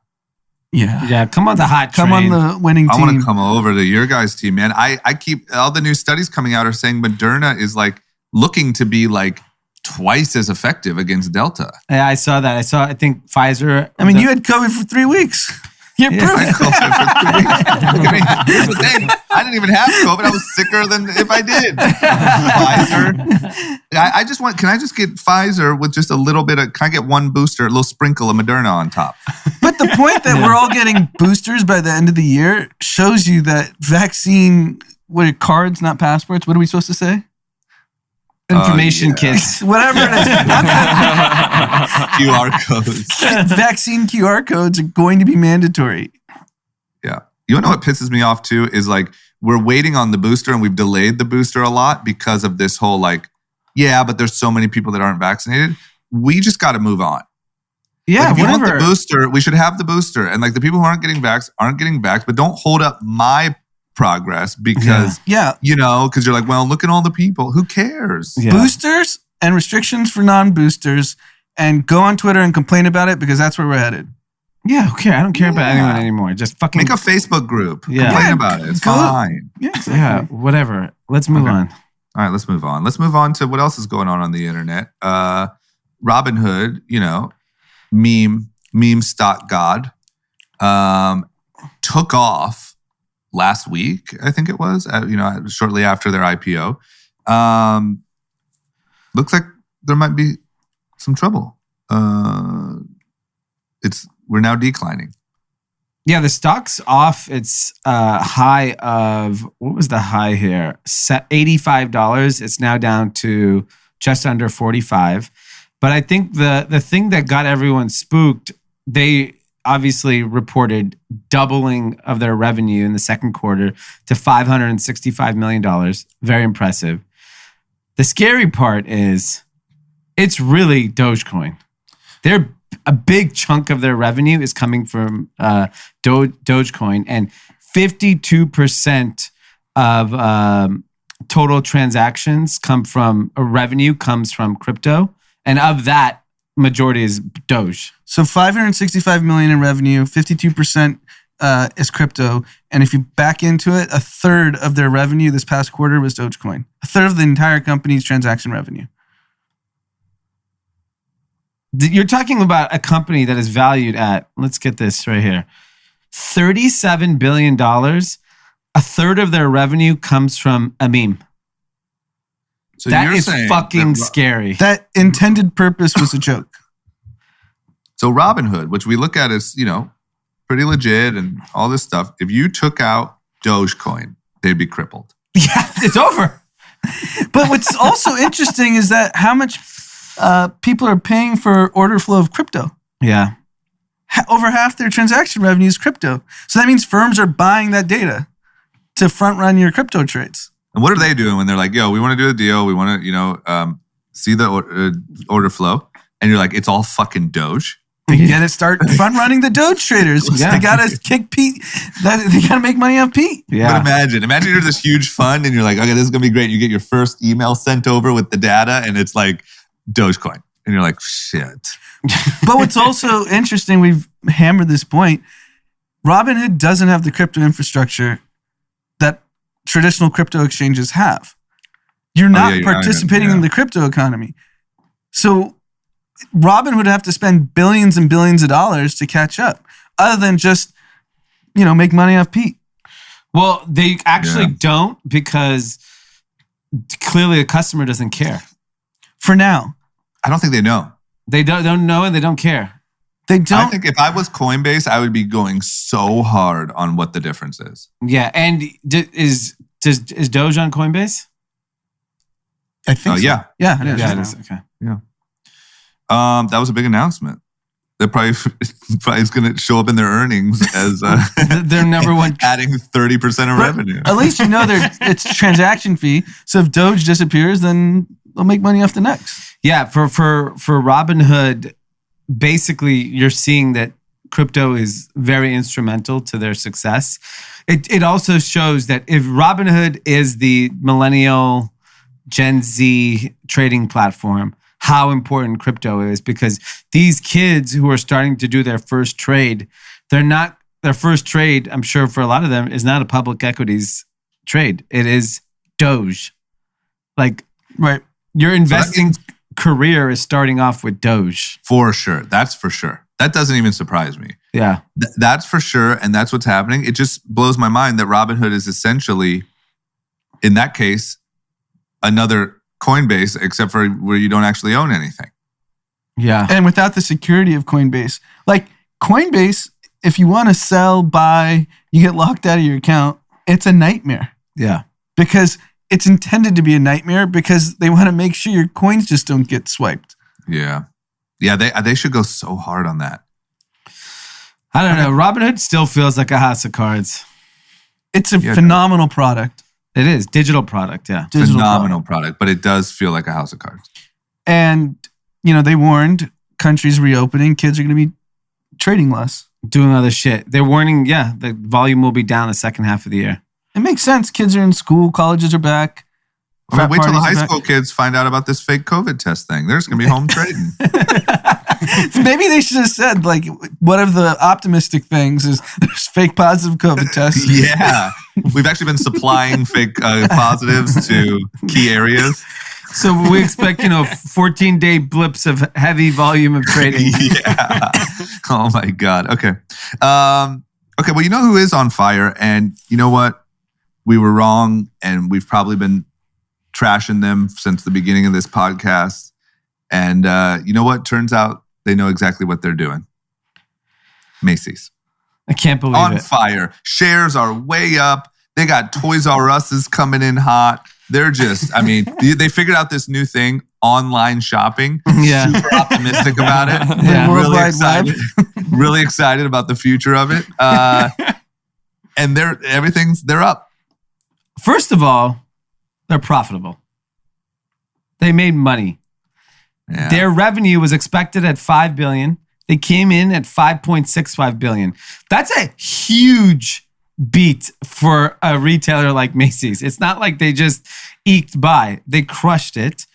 Yeah. Yeah, come on the hot train. Come on the winning I team. want to come over to your guys' team, man. I keep all the new studies coming out are saying Moderna is like looking to be like twice as effective against Delta. Yeah, I saw that. I think Pfizer. I mean, you had COVID for 3 weeks. You're Yeah. proof. I had COVID for 3 weeks. Look at me. Here's the thing. I didn't even have COVID. I was sicker than if I did. Pfizer. I just want, can I just get Pfizer with just a little bit of, can I get one booster, a little sprinkle of Moderna on top? But the point that we're all getting boosters by the end of the year shows you that vaccine, what are cards, not passports? What are we supposed to say? information yeah. kits. Whatever it is. QR codes. Vaccine QR codes are going to be mandatory. Yeah. You know what pisses me off too is like we're waiting on the booster and we've delayed the booster a lot because of this whole like, yeah, but there's so many people that aren't vaccinated. We just got to move on. Yeah, Like, if you want whatever. the booster, we should have the booster. And like the people who aren't getting vaxxed, but don't hold up my progress because, Yeah. you know, because you're like, well, look at all the people. Who cares? Yeah. Boosters and restrictions for non-boosters, and go on Twitter and complain about it because that's where we're headed. Yeah, who cares? I don't care about Yeah. anyone anymore. Just fucking Make a Facebook group. Yeah. Complain Yeah, about it. It's go- fine. Yeah, yeah, whatever. Let's move Okay. on. All right, let's move on. Let's move on to what else is going on the internet. Robinhood, you know, meme stock god, took off last week. I think it was, shortly after their IPO. Looks like there might be some trouble. We're now declining. Yeah, the stock's off its high of, what was the high here? $85. It's now down to just under 45. But I think the thing that got everyone spooked, they obviously reported doubling of their revenue in the second quarter to $565 million. Very impressive. The scary part is it's really Dogecoin. A big chunk of their revenue is coming from Dogecoin, and 52% of total transactions revenue comes from crypto, and of that, majority is Doge. So 565 million in revenue, 52% is crypto. And if you back into it, a third of their revenue this past quarter was Dogecoin. A third of the entire company's transaction revenue. You're talking about a company that is valued at, let's get this right here, $37 billion. A third of their revenue comes from a meme. So That you're is saying fucking that- scary. That intended purpose was a joke. So Robinhood, which we look at as, pretty legit and all this stuff, if you took out Dogecoin, they'd be crippled. Yeah, it's over. But what's also interesting is that how much people are paying for order flow of crypto. Yeah. Over half their transaction revenue is crypto. So that means firms are buying that data to front run your crypto trades. And what are they doing when they're like, yo, we want to do a deal. We want to, see the order flow. and you're like, it's all fucking Doge. They gotta start front running the Doge traders. Yeah. They gotta kick Pete. They gotta make money off Pete. Yeah. But imagine you're this huge fund and you're like, okay, this is gonna be great. You get your first email sent over with the data and it's like Dogecoin. And you're like, shit. But what's also interesting, we've hammered this point, Robinhood doesn't have the crypto infrastructure that traditional crypto exchanges have. You're not you're participating not, in the crypto economy. So Robinhood would have to spend billions and billions of dollars to catch up, other than just, make money off Pete. Well, they actually don't, because clearly the customer doesn't care. For now. I don't think they know. They don't know and they don't care. They don't. I think if I was Coinbase, I would be going so hard on what the difference is. Yeah, and is Doge on Coinbase? I think so. Yeah. Yeah, it is. Yeah, it is. Okay. That was a big announcement. That probably is going to show up in their earnings as Their number one. adding 30% of revenue. At least it's a transaction fee. So if Doge disappears, then they'll make money off the next. Yeah, for Robinhood, basically you're seeing that crypto is very instrumental to their success. It also shows that if Robinhood is the millennial Gen Z trading platform, how important crypto is, because these kids who are starting to do their first trade, their first trade, I'm sure for a lot of them, is not a public equities trade. It is Doge. Like, Right. your investing career is starting off with Doge. For sure. That's for sure. That doesn't even surprise me. Yeah. That's for sure. And that's what's happening. It just blows my mind that Robinhood is essentially, in that case, another Coinbase, except for where you don't actually own anything. Yeah. And without the security of Coinbase. Like Coinbase, if you want to sell, buy, you get locked out of your account, it's a nightmare. Yeah. Because it's intended to be a nightmare, because they want to make sure your coins just don't get swiped. Yeah. Yeah, they should go so hard on that. I don't know. Robinhood still feels like a house of cards. It's a phenomenal product. It is. Digital product, yeah. Digital Phenomenal product, but it does feel like a house of cards. And, they warned countries reopening, kids are going to be trading less. Doing other shit. They're warning, the volume will be down the second half of the year. It makes sense. Kids are in school, colleges are back. I mean, wait till the parties high are school kids find out about this fake COVID test thing. They're just going to be home trading. Maybe they should have said, like, one of the optimistic things is there's fake positive COVID tests. Yeah. We've actually been supplying fake positives to key areas. So we expect, 14-day blips of heavy volume of trading. Yeah. Oh my God. Okay. Okay. Well, you know who is on fire, and you know what? We were wrong, and we've probably been trashing them since the beginning of this podcast. And you know what? Turns out they know exactly what they're doing. Macy's. I can't believe On it. fire. Shares are way up. They got Toys R Us's coming in hot. They're just, they figured out this new thing, online shopping. Yeah. Super optimistic about it. Yeah. Really World Wide excited. Really excited about the future of it. And they're up. First of all, they're profitable. They made money. Yeah. Their revenue was expected at $5 billion. They came in at $5.65 billion. That's a huge beat for a retailer like Macy's. It's not like they just eked by. They crushed it.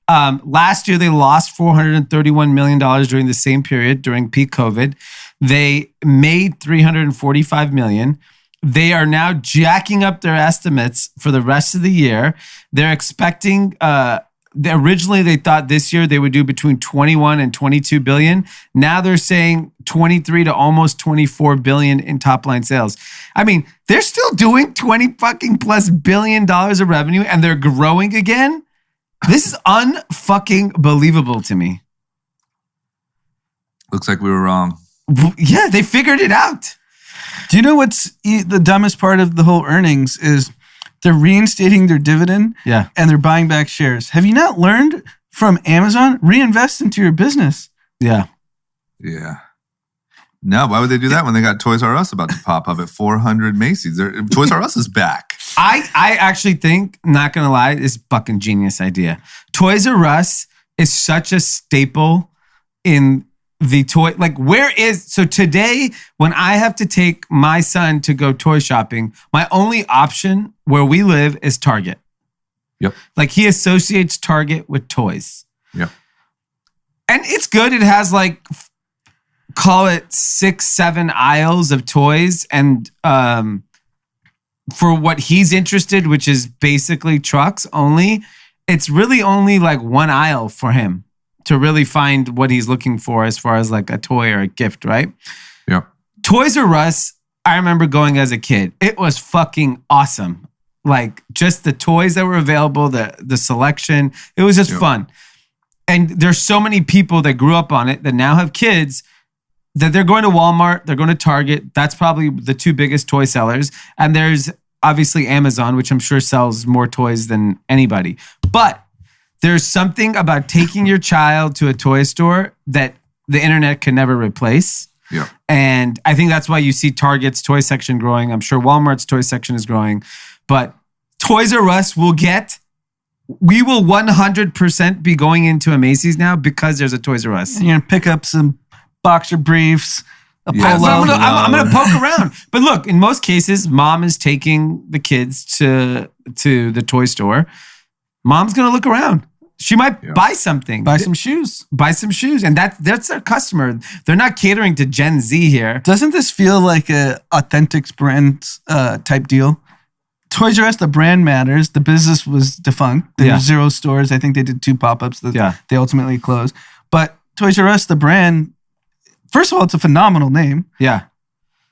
Last year, they lost $431 million during the same period, during peak COVID. They made $345 million. They are now jacking up their estimates for the rest of the year. They're expecting, originally they thought this year they would do between 21 and 22 billion. Now they're saying 23 to almost 24 billion in top line sales. They're still doing 20 fucking plus billion dollars of revenue, and they're growing again. This is unfucking believable to me. Looks like we were wrong. Yeah, they figured it out. Do you know what's the dumbest part of the whole earnings is they're reinstating their dividend and they're buying back shares. Have you not learned from Amazon? Reinvest into your business. Yeah. Yeah. No, why would they do that when they got Toys R Us about to pop up at 400 Macy's? Toys R Us is back. I actually think, not going to lie, this is a fucking genius idea. Toys R Us is such a staple in the toy, like so today when I have to take my son to go toy shopping, my only option where we live is Target. Yep. Like he associates Target with toys. Yep. And it's good. It has like, call it 6-7 aisles of toys. And for what he's interested, which is basically trucks only, it's really only like one aisle for him to really find what he's looking for as far as like a toy or a gift, right? Yeah. Toys R Us, I remember going as a kid. It was fucking awesome. Like just the toys that were available, the selection, it was just fun. And there's so many people that grew up on it that now have kids that they're going to Walmart, they're going to Target. That's probably the two biggest toy sellers. And there's obviously Amazon, which I'm sure sells more toys than anybody. But there's something about taking your child to a toy store that the internet can never replace. Yeah. And I think that's why you see Target's toy section growing. I'm sure Walmart's toy section is growing. But Toys R Us we will 100% be going into a Macy's now because there's a Toys R Us. And you're going to pick up some boxer briefs, a polo. I'm going to poke around. But look, in most cases, mom is taking the kids to the toy store. Mom's going to look around. She might buy something. Buy some shoes. And that's their customer. They're not catering to Gen Z here. Doesn't this feel like a authentic brand type deal? Toys R Us, the brand matters. The business was defunct. There were 0 stores. I think they did 2 pop-ups that they ultimately closed. But Toys R Us, the brand, first of all, it's a phenomenal name. Yeah.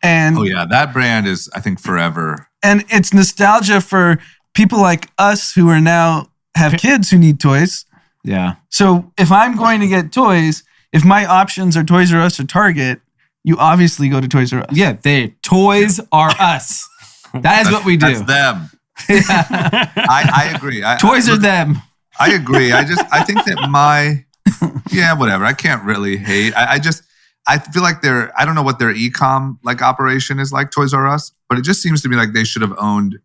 And that brand is, I think, forever. And it's nostalgia for people like us who are now have kids who need toys. Yeah. So if I'm going to get toys, if my options are Toys R Us or Target, you obviously go to Toys R Us. Yeah, Toys R Us. That is what we do. That's them. I agree. Toys are them. I agree. I think that whatever. I can't really hate. I feel like I don't know what their e-com like operation is like, Toys R Us, but it just seems to me like they should have owned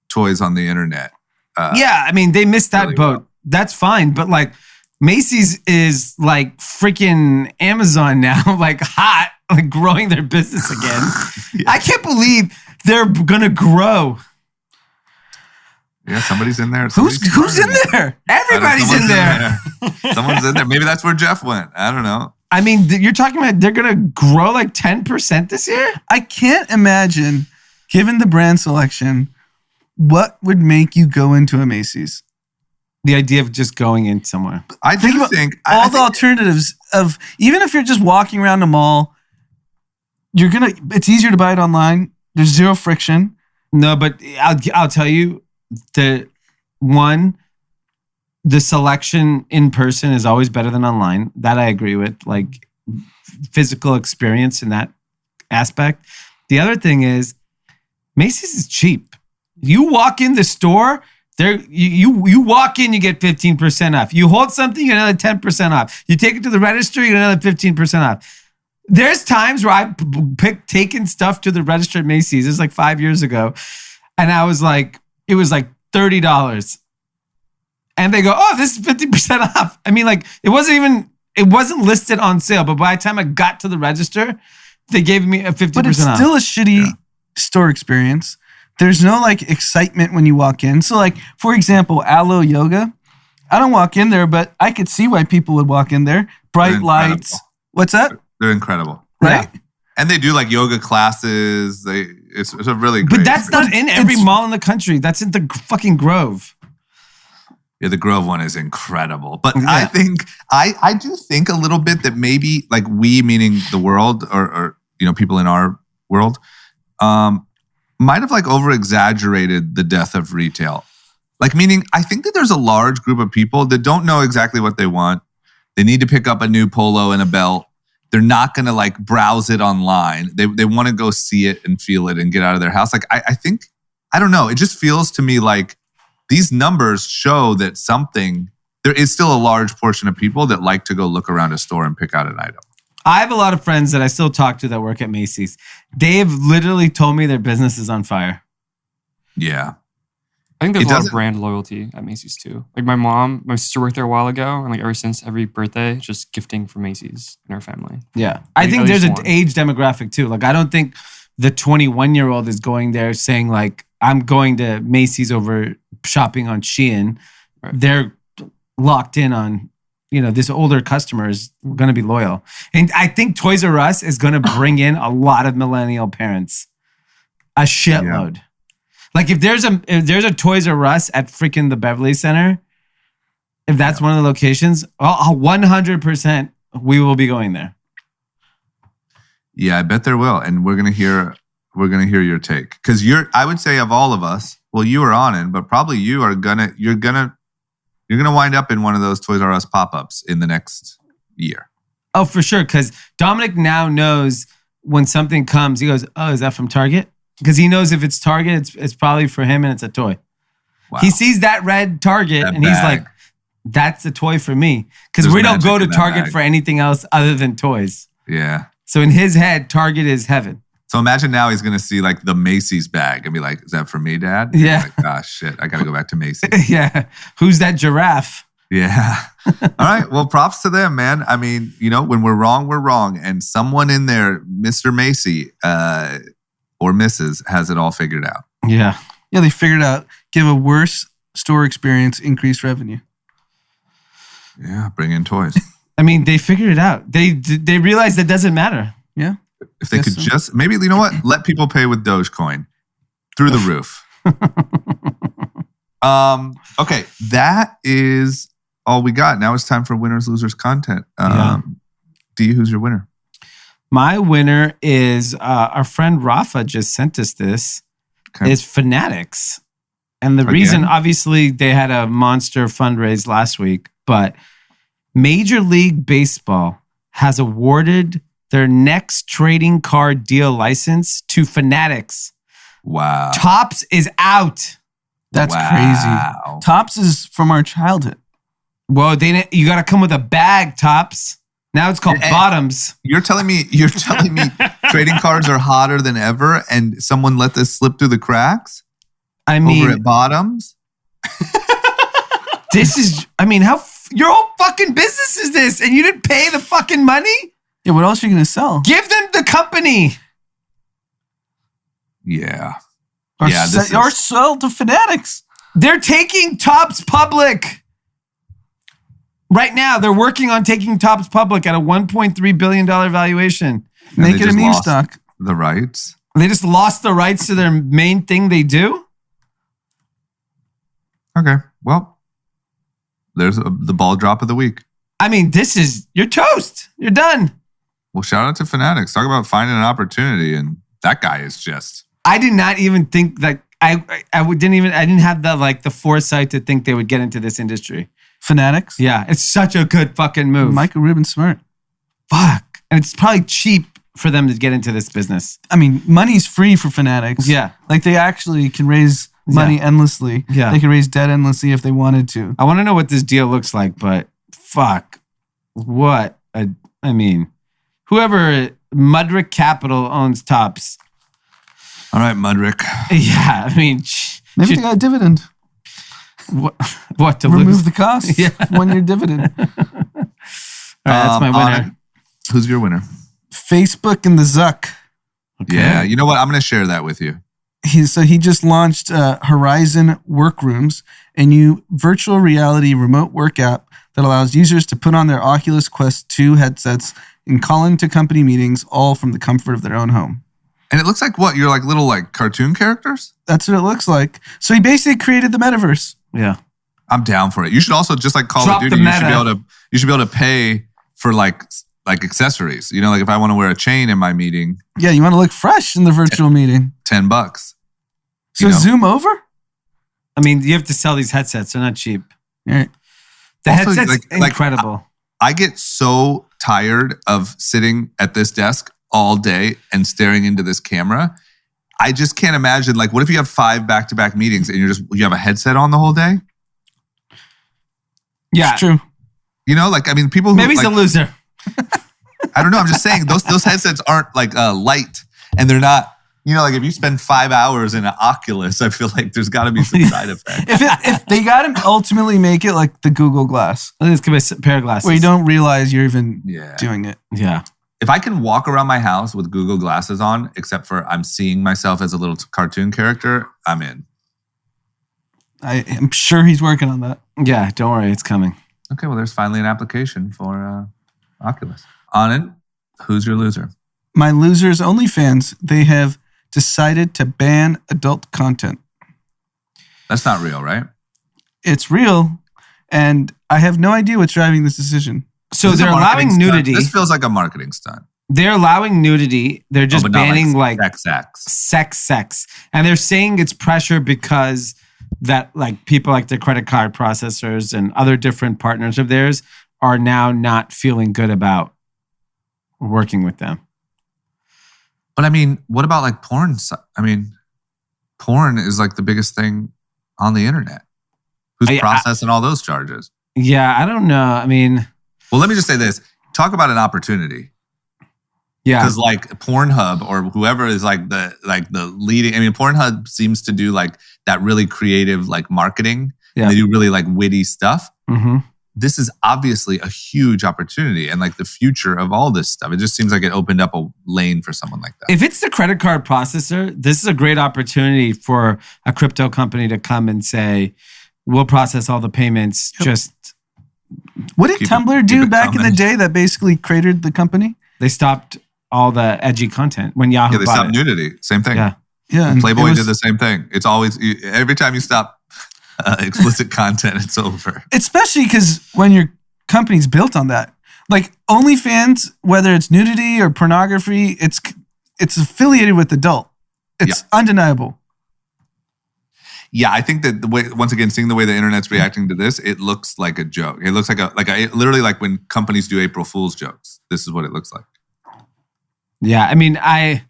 toys on the internet. I mean, they missed that really boat. well. That's fine. But like Macy's is like freaking Amazon now, like hot, like growing their business again. I can't believe they're going to grow. Yeah, somebody's in there. Who's in there? Everybody's in there. Someone's in there. Maybe that's where Jeff went. I don't know. I mean, you're talking about they're going to grow like 10% this year? I can't imagine, given the brand selection, what would make you go into a Macy's? The idea of just going in somewhere. I think all the alternatives of, even if you're just walking around a mall, it's easier to buy it online. There's 0 friction. No, but I'll tell you, the selection in person is always better than online. That I agree with, like physical experience in that aspect. The other thing is Macy's is cheap. You walk in the store, you walk in, you get 15% off. You hold something, you get another 10% off. You take it to the register, you get another 15% off. There's times where I taken stuff to the register at Macy's. It was like 5 years ago. And I was like, it was like $30. And they go, oh, this is 50% off. I mean, like, it wasn't listed on sale. But by the time I got to the register, they gave me a 50% off. But it's still a shitty store experience. There's no like excitement when you walk in. So like, for example, Aloe Yoga. I don't walk in there, but I could see why people would walk in there. Bright lights. What's that? They're incredible. Right? Yeah. And they do like yoga classes. It's a really great But that's not in every mall in the country. That's in the fucking Grove. Yeah, the Grove one is incredible. But I think, I do think a little bit that maybe like we, meaning the world or people in our world, might have like over-exaggerated the death of retail. Like meaning, I think that there's a large group of people that don't know exactly what they want. They need to pick up a new polo and a belt. They're not going to like browse it online. They want to go see it and feel it and get out of their house. Like I think, I don't know. It just feels to me like these numbers show that there is still a large portion of people that like to go look around a store and pick out an item. I have a lot of friends that I still talk to that work at Macy's. They've literally told me their business is on fire. Yeah. I think there's It a lot of doesn't- brand loyalty at Macy's too. Like my sister worked there a while ago, and like ever since, every birthday, just gifting from Macy's in our family. Yeah. I Like, think at there's least an one. age demographic too. Like, I don't think the 21-year-old is going there saying like, I'm going to Macy's over shopping on Shein. Right. They're locked in on, this older customer is going to be loyal. And I think Toys R Us is going to bring in a lot of millennial parents. A shitload. Like if there's a Toys R Us at freaking the Beverly Center, if that's one of the locations, 100% we will be going there. Yeah, I bet there will, and we're gonna hear your take because I would say of all of us, well, you are on it, but probably you're gonna wind up in one of those Toys R Us pop-ups in the next year. Oh, for sure. Because Dominic now knows when something comes, he goes, "Oh, is that from Target?" Because he knows if it's Target, it's probably for him and it's a toy. Wow. He sees that red Target That and he's bag. like, "That's a toy for me." Because There's we don't go magic to in that Target bag. for anything else other than toys. Yeah. So in his head, Target is heaven. So imagine now he's gonna see like the Macy's bag and be like, "Is that for me, Dad?" Yeah. Like, ah, shit, I gotta go back to Macy's. Yeah. Who's that giraffe? Yeah. All right. Well, props to them, man. I mean, when we're wrong, we're wrong, and someone in there, Mr. Macy or Mrs., has it all figured out. Yeah. Yeah, they figured out give a worse store experience, increase revenue. Yeah. Bring in toys. I mean, they figured it out. They realized that doesn't matter. Yeah. If they Guess could so. just maybe let people pay with Dogecoin through the roof. Okay, that is all we got. Now it's time for winners losers content. D, who's your winner? My winner is our friend Rafa just sent us this. Okay. Is Fanatics. And the Again? reason, obviously, they had a monster fundraise last week, but Major League Baseball has awarded their next trading card deal license to Fanatics. Wow. Topps is out. That's Wow. crazy. Topps is from our childhood. Whoa, you got to come with a bag, Topps. Now it's called Bottoms. You're telling me trading cards are hotter than ever and someone let this slip through the cracks I over mean, at Bottoms? this is, your whole fucking business is this and you didn't pay the fucking money? Yeah, what else are you going to sell? Give them the company. Yeah. Or, Yeah, this or is- sell to Fanatics. They're taking Topps public. Right now, they're working on taking Topps public at a $1.3 billion valuation. And Make they it a just meme lost stock. The rights. They just lost the rights to their main thing they do? Okay. Well, there's the ball drop of the week. You're toast. You're done. Well, shout out to Fanatics. Talk about finding an opportunity, and that guy is just. I did not even think that I didn't have the foresight to think they would get into this industry. Fanatics. Yeah, it's such a good fucking move. Michael Rubin's smart. Fuck. And it's probably cheap for them to get into this business. Money's free for Fanatics. Yeah. Like they actually can raise money endlessly. Yeah. They can raise debt endlessly if they wanted to. I want to know what this deal looks like, but fuck. Whoever Mudrick Capital owns Topps. All right, Mudrick. Yeah, Maybe should- they got a dividend. what to Remove lose? the cost. Yeah. 1 year dividend. All right, that's my winner. Anand, who's your winner? Facebook and the Zuck. Yeah, you know what? I'm going to share that with you. He just launched Horizon Workrooms, a new virtual reality remote work app that allows users to put on their Oculus Quest 2 headsets and call into company meetings, all from the comfort of their own home. And it looks like what? You're like little cartoon characters? That's what it looks like. So he basically created the metaverse. Yeah. I'm down for it. You should also, just like Call Drop of the Duty, meta. you should be able to pay for like accessories. Like if I want to wear a chain in my meeting, Yeah, you want to look fresh in the virtual meeting. $10. So zoom over? You have to sell these headsets. They're not cheap. All right. The Also, headset's like, incredible. I get so tired of sitting at this desk all day and staring into this camera. I just can't imagine, what if you have 5 back-to-back meetings and you have a headset on the whole day? Yeah. It's true. People who, Maybe he's a loser. I don't know. I'm just saying those headsets aren't light and they're not You know, like if you spend 5 hours in an Oculus, I feel like there's got to be some side effect. If they got to ultimately make it like the Google Glass, I think it's gonna be a pair of glasses where you don't realize you're even doing it. Yeah. If I can walk around my house with Google glasses on, except for I'm seeing myself as a little cartoon character, I'm in. I am sure he's working on that. Yeah, don't worry, it's coming. Okay, well, there's finally an application for Oculus. Anand, who's your loser? My losers OnlyFans, they have decided to ban adult content. That's not real, right? It's real, and I have no idea what's driving this decision. So This is a they're marketing allowing stunt. nudity. This feels like a marketing stunt. They're allowing nudity. They're just but not banning like sex. And they're saying it's pressure because that like people like the credit card processors and other different partners of theirs are now not feeling good about working with them. But I mean, what about like porn? I mean, porn is like the biggest thing on the internet. Who's processing all those charges? Yeah, I don't know. I mean, well, let me just say this. Talk about an opportunity. Yeah. Because like Pornhub or whoever is like the leading, I mean, Pornhub seems to do like that really creative like marketing. Yeah. And they do really like witty stuff. Mm-hmm. This is obviously a huge opportunity and like the future of all this stuff. It just seems like it opened up a lane for someone like that. If it's the credit card processor, this is a great opportunity for a crypto company to come and say, we'll process all the payments. Just what did Tumblr do back in the day that basically cratered the company? They stopped all the edgy content when Yahoo they stopped nudity. Same thing. Yeah. Yeah. Playboy did the same thing. It's always, every time you stop explicit content, it's over. Especially because when your company's built on that. Like OnlyFans, whether it's nudity or pornography, it's affiliated with adult. It's undeniable. Yeah, I think that the way, once again, seeing the way the internet's reacting to this, it looks like a joke. It looks like literally like when companies do April Fool's jokes. This is what it looks like. Yeah, I mean, I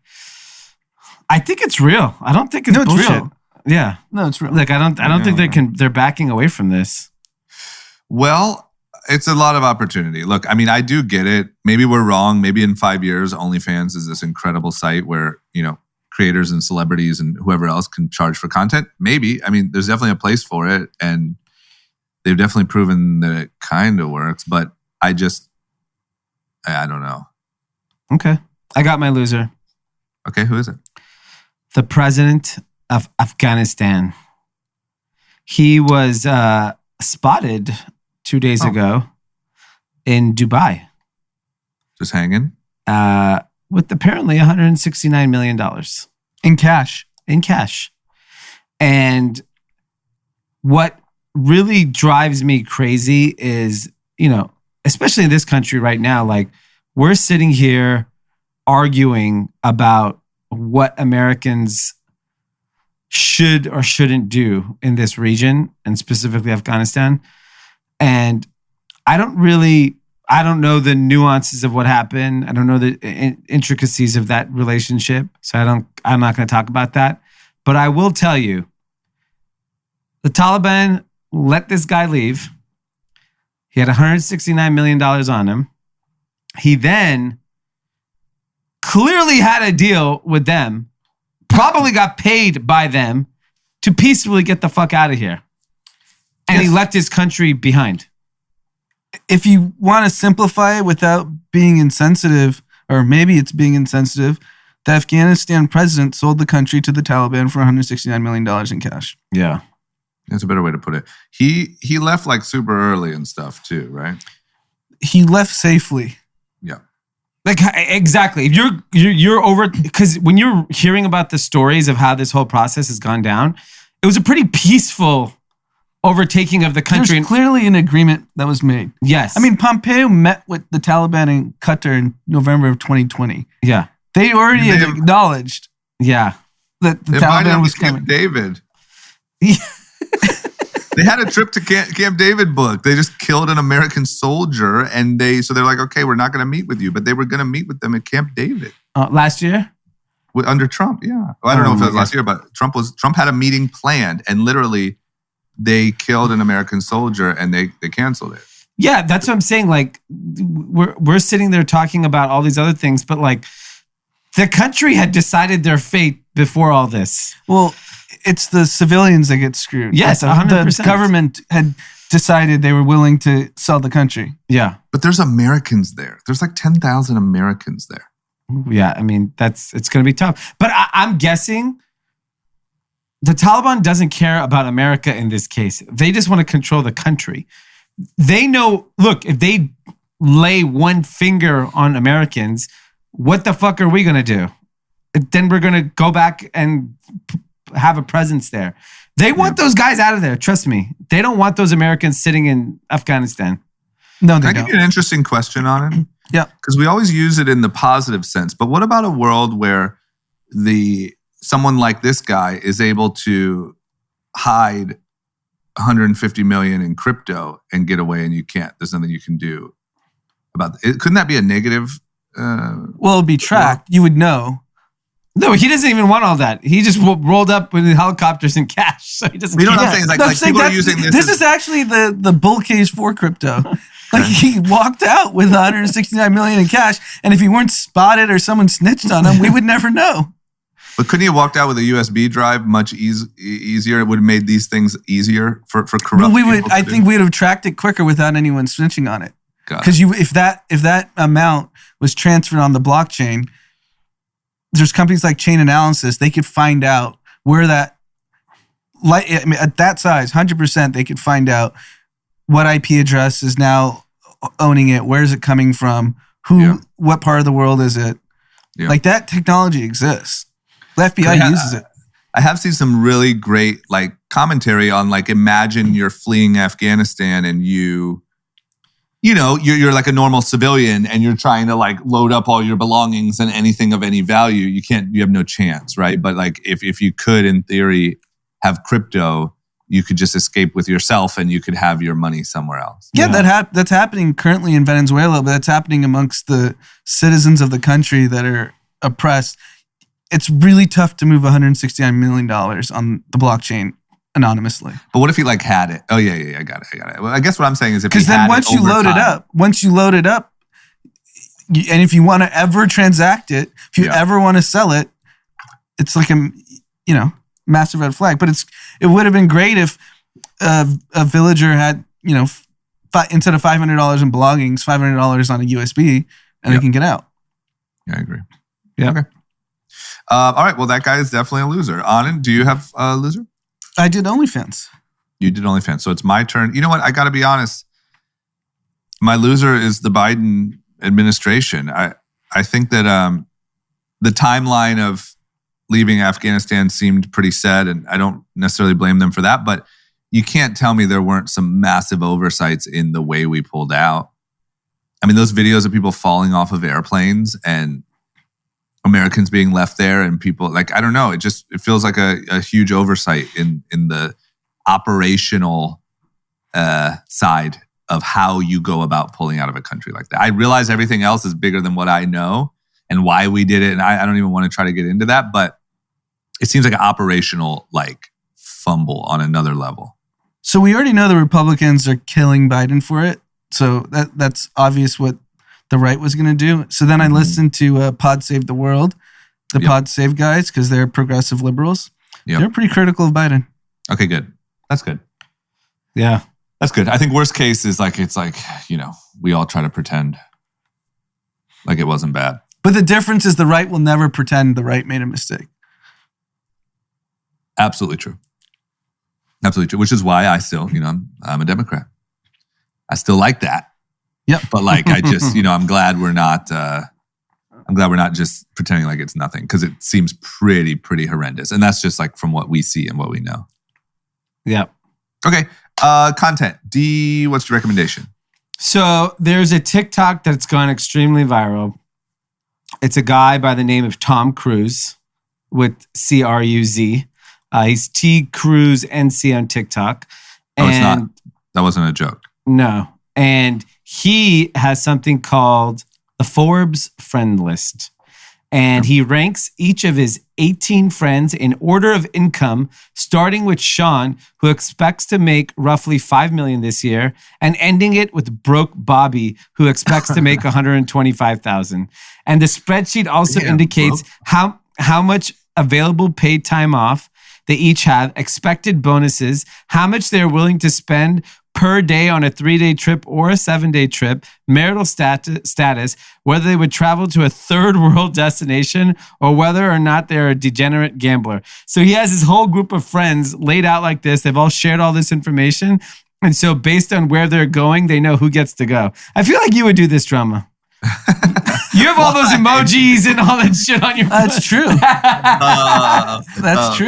think it's real. I don't think it's bullshit. Real. Yeah, no, it's real. Like I don't think they're backing away from this. Well, it's a lot of opportunity. Look, I mean, I do get it. Maybe we're wrong. Maybe in 5 years, OnlyFans is this incredible site where, you know, creators and celebrities and whoever else can charge for content. Maybe. I mean, there's definitely a place for it. And they've definitely proven that it kind of works. But I don't know. Okay. I got my loser. Okay, who is it? The president of Afghanistan. He was spotted 2 days ago in Dubai. Just hanging? With apparently $169 million. In cash. In cash. And what really drives me crazy is, you know, especially in this country right now, like we're sitting here arguing about what Americans should or shouldn't do in this region, and specifically Afghanistan. And I don't know the nuances of what happened. I don't know the intricacies of that relationship. So I'm not going to talk about that. But I will tell you, the Taliban let this guy leave. He had $169 million on him. He then clearly had a deal with them, probably got paid by them to peacefully get the fuck out of here. And he left his country behind. If you want to simplify it without being insensitive, or maybe it's being insensitive, the Afghanistan president sold the country to the Taliban for $169 million in cash. Yeah. That's a better way to put it. He left like super early and stuff too, right? He left safely. Yeah. Like exactly. If you're over, because when you're hearing about the stories of how this whole process has gone down, it was a pretty peaceful overtaking of the country. There's clearly an agreement that was made. Yes. I mean, Pompeo met with the Taliban in Qatar in November of 2020. Yeah. They already had acknowledged that the Taliban was coming. Camp David. They had a trip to Camp David booked. They just killed an American soldier, and they're like, okay, we're not going to meet with you, but they were going to meet with them at Camp David last year under Trump. Yeah, well, I don't know if it was last year, but Trump had a meeting planned, and literally they killed an American soldier, and they canceled it. Yeah, that's what I'm saying. Like we're sitting there talking about all these other things, but like the country had decided their fate before all this. Well, it's the civilians that get screwed. Yes, The 100%. government had decided they were willing to sell the country. Yeah. But there's Americans there. There's like 10,000 Americans there. Yeah, I mean, it's going to be tough. But I'm guessing the Taliban doesn't care about America in this case. They just want to control the country. They know, look, if they lay one finger on Americans, what the fuck are we going to do? Then we're going to go back and have a presence there. They want those guys out of there. Trust me. They don't want those Americans sitting in Afghanistan. No, they Can I don't. give you an interesting question on it? Yeah. Because we always use it in the positive sense. But what about a world where someone like this guy is able to hide 150 million in crypto and get away, and you can't? There's nothing you can do about it. Couldn't that be a negative? Well, it'd be tracked. You would know. No, he doesn't even want all that. He just rolled up with helicopters and cash. So he doesn't You know care. what I'm saying? It's No, I'm like saying people are that's- using this. This is actually the bull case for crypto. Like he walked out with 169 million in cash, and if he weren't spotted or someone snitched on him, we would never know. But couldn't he have walked out with a USB drive much easier? It would have made these things easier for corrupt But we would. people to I do. think we would have tracked it quicker without anyone snitching on it. Got it. Because if that amount was transferred on the blockchain, there's companies like Chain Analysis. They could find out where that, at that size, 100%, they could find out what IP address is now owning it. Where is it coming from? What part of the world is it? Yeah. Like that technology exists. The FBI uses it. I have seen some really great like commentary on like, imagine you're fleeing Afghanistan and you're like a normal civilian and you're trying to like load up all your belongings and anything of any value. You have no chance, right? But like if you could, in theory, have crypto, you could just escape with yourself and you could have your money somewhere else. Yeah, that's happening currently in Venezuela, but that's happening amongst the citizens of the country that are oppressed. It's really tough to move $169 million on the blockchain anonymously. But what if he like had it? Oh yeah, I got it. Well, I guess what I'm saying is if Because then once you load it up, and if you want to ever transact it, if you ever want to sell it, it's like a massive red flag. But it would have been great if a villager had instead of $500 in belongings, $500 on a USB, and they can get out. Yeah, I agree. Yeah. Okay. All right. Well, that guy is definitely a loser. Anand, do you have a loser? I did OnlyFans. You did OnlyFans. So it's my turn. You know what? I got to be honest. My loser is the Biden administration. I think that the timeline of leaving Afghanistan seemed pretty sad, and I don't necessarily blame them for that. But you can't tell me there weren't some massive oversights in the way we pulled out. I mean, those videos of people falling off of airplanes and Americans being left there and people like, I don't know. It feels like a huge oversight in the operational side of how you go about pulling out of a country like that. I realize everything else is bigger than what I know and why we did it. And I don't even want to try to get into that, but it seems like an operational like fumble on another level. So we already know the Republicans are killing Biden for it. So that's obvious what the right was going to do. So then I listened to Pod Save the World, Pod Save guys, because they're progressive liberals. Yep. They're pretty critical of Biden. Okay, good. That's good. Yeah. That's good. I think worst case is like, it's like, we all try to pretend like it wasn't bad. But the difference is the right will never pretend the right made a mistake. Absolutely true. Absolutely true. Which is why I still, I'm a Democrat. I still like that. Yep. But like, I just, I'm glad we're not just pretending like it's nothing, because it seems pretty horrendous. And that's just like from what we see and what we know. Yeah. Okay. Content. D, what's your recommendation? So there's a TikTok that's gone extremely viral. It's a guy by the name of Tom Cruise with C-R-U-Z. He's T Cruise NC on TikTok. Oh, it's not. That wasn't a joke. No. And he has something called the Forbes friend list. And he ranks each of his 18 friends in order of income, starting with Sean, who expects to make roughly $5 million this year, and ending it with broke Bobby, who expects to make $125,000. And the spreadsheet also indicates how much available paid time off they each have, expected bonuses, how much they're willing to spend per day on a 3-day trip or a 7-day trip, marital status, whether they would travel to a third world destination, or whether or not they're a degenerate gambler. So he has his whole group of friends laid out like this. They've all shared all this information. And so based on where they're going, they know who gets to go. I feel like you would do this drama. You have all those emojis and all that shit on your phone. That's true. That's true.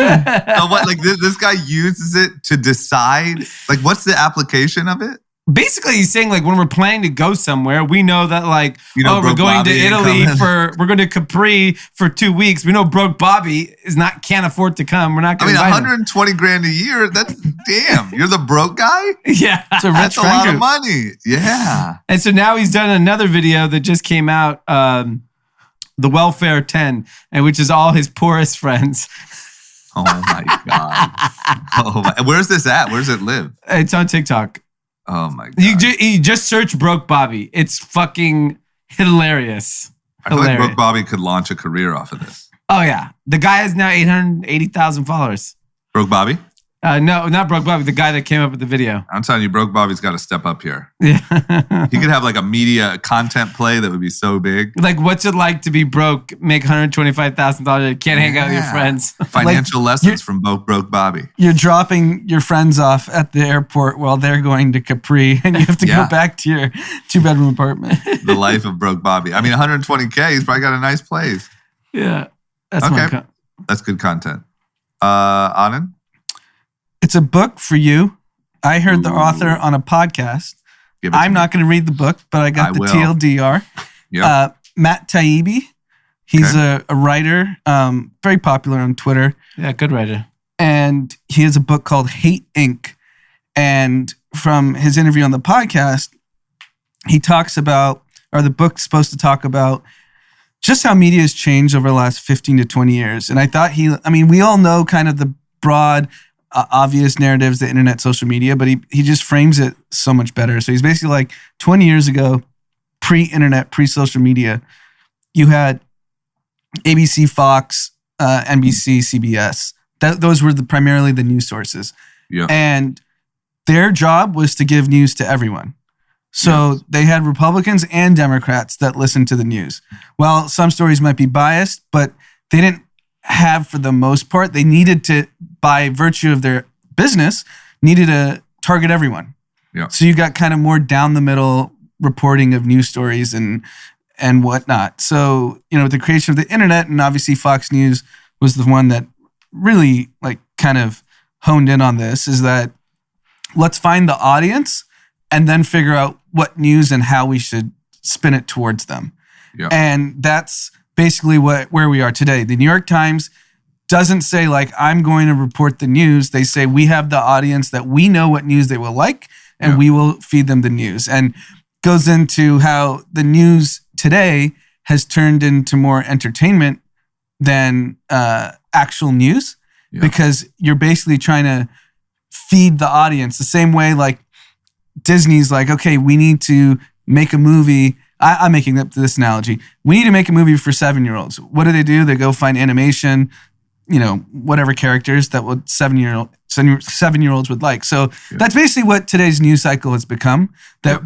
So what? Like this guy uses it to decide. Like, what's the application of it? Basically, he's saying like when we're planning to go somewhere, we know that like, we're Broke going Bobby to ain't Italy coming. we're going to Capri for 2 weeks. We know Broke Bobby can't afford to come. We're not I going mean, to invite him. 120 grand a year. That's damn. You're the broke guy. Yeah. It's a That's rich a friend lot of group. money. Yeah. And so now he's done another video that just came out, the Welfare 10, and which is all his poorest friends. Oh my god. Oh my. Where's this at? Where does it live? It's on TikTok. Oh my god. You just search Broke Bobby. It's fucking hilarious. I feel like Broke Bobby could launch a career off of this. Oh yeah, the guy has now 880,000 followers. Broke Bobby? No, not Broke Bobby. The guy that came up with the video. I'm telling you, Broke Bobby's got to step up here. Yeah. He could have like a media content play that would be so big. Like, what's it like to be broke, make $125,000, can't hang out with your friends? Financial lessons from Broke Bobby. You're dropping your friends off at the airport while they're going to Capri, and you have to go back to your 2-bedroom apartment. The life of Broke Bobby. I mean, 120K, he's probably got a nice place. Yeah. That's Okay. That's good content. Anand? It's a book for you. I heard the author on a podcast. Give it to I'm me. not going to read the book, but I got I the will. TLDR. Yep. Matt Taibbi. He's Okay. a writer, very popular on Twitter. Yeah, good writer. And he has a book called Hate Inc. And from his interview on the podcast, he talks about, or the book's supposed to talk about, just how media has changed over the last 15 to 20 years. And I thought we all know kind of the broad, obvious narratives, the internet, social media, but he just frames it so much better. So he's basically like 20 years ago, pre-internet, pre-social media, you had ABC, Fox, NBC, CBS. Those were primarily the news sources. Yeah. And their job was to give news to everyone. So they had Republicans and Democrats that listened to the news. Well, some stories might be biased, but they didn't have, for the most part, they needed to, by virtue of their business, needed to target everyone. Yeah. So you got kind of more down the middle reporting of news stories and whatnot. So, with the creation of the internet, and obviously Fox News was the one that really kind of honed in on this, is that let's find the audience and then figure out what news and how we should spin it towards them. Yeah. And that's basically where we are today. The New York Times doesn't say I'm going to report the news. They say we have the audience that we know what news they will like, and we will feed them the news. And goes into how the news today has turned into more entertainment than actual news, because you're basically trying to feed the audience the same way Disney's okay, we need to make a movie. I'm making up this analogy. We need to make a movie for 7-year-olds. What do? They go find animation, whatever characters that would 7-year-olds would like. So that's basically what today's news cycle has become. That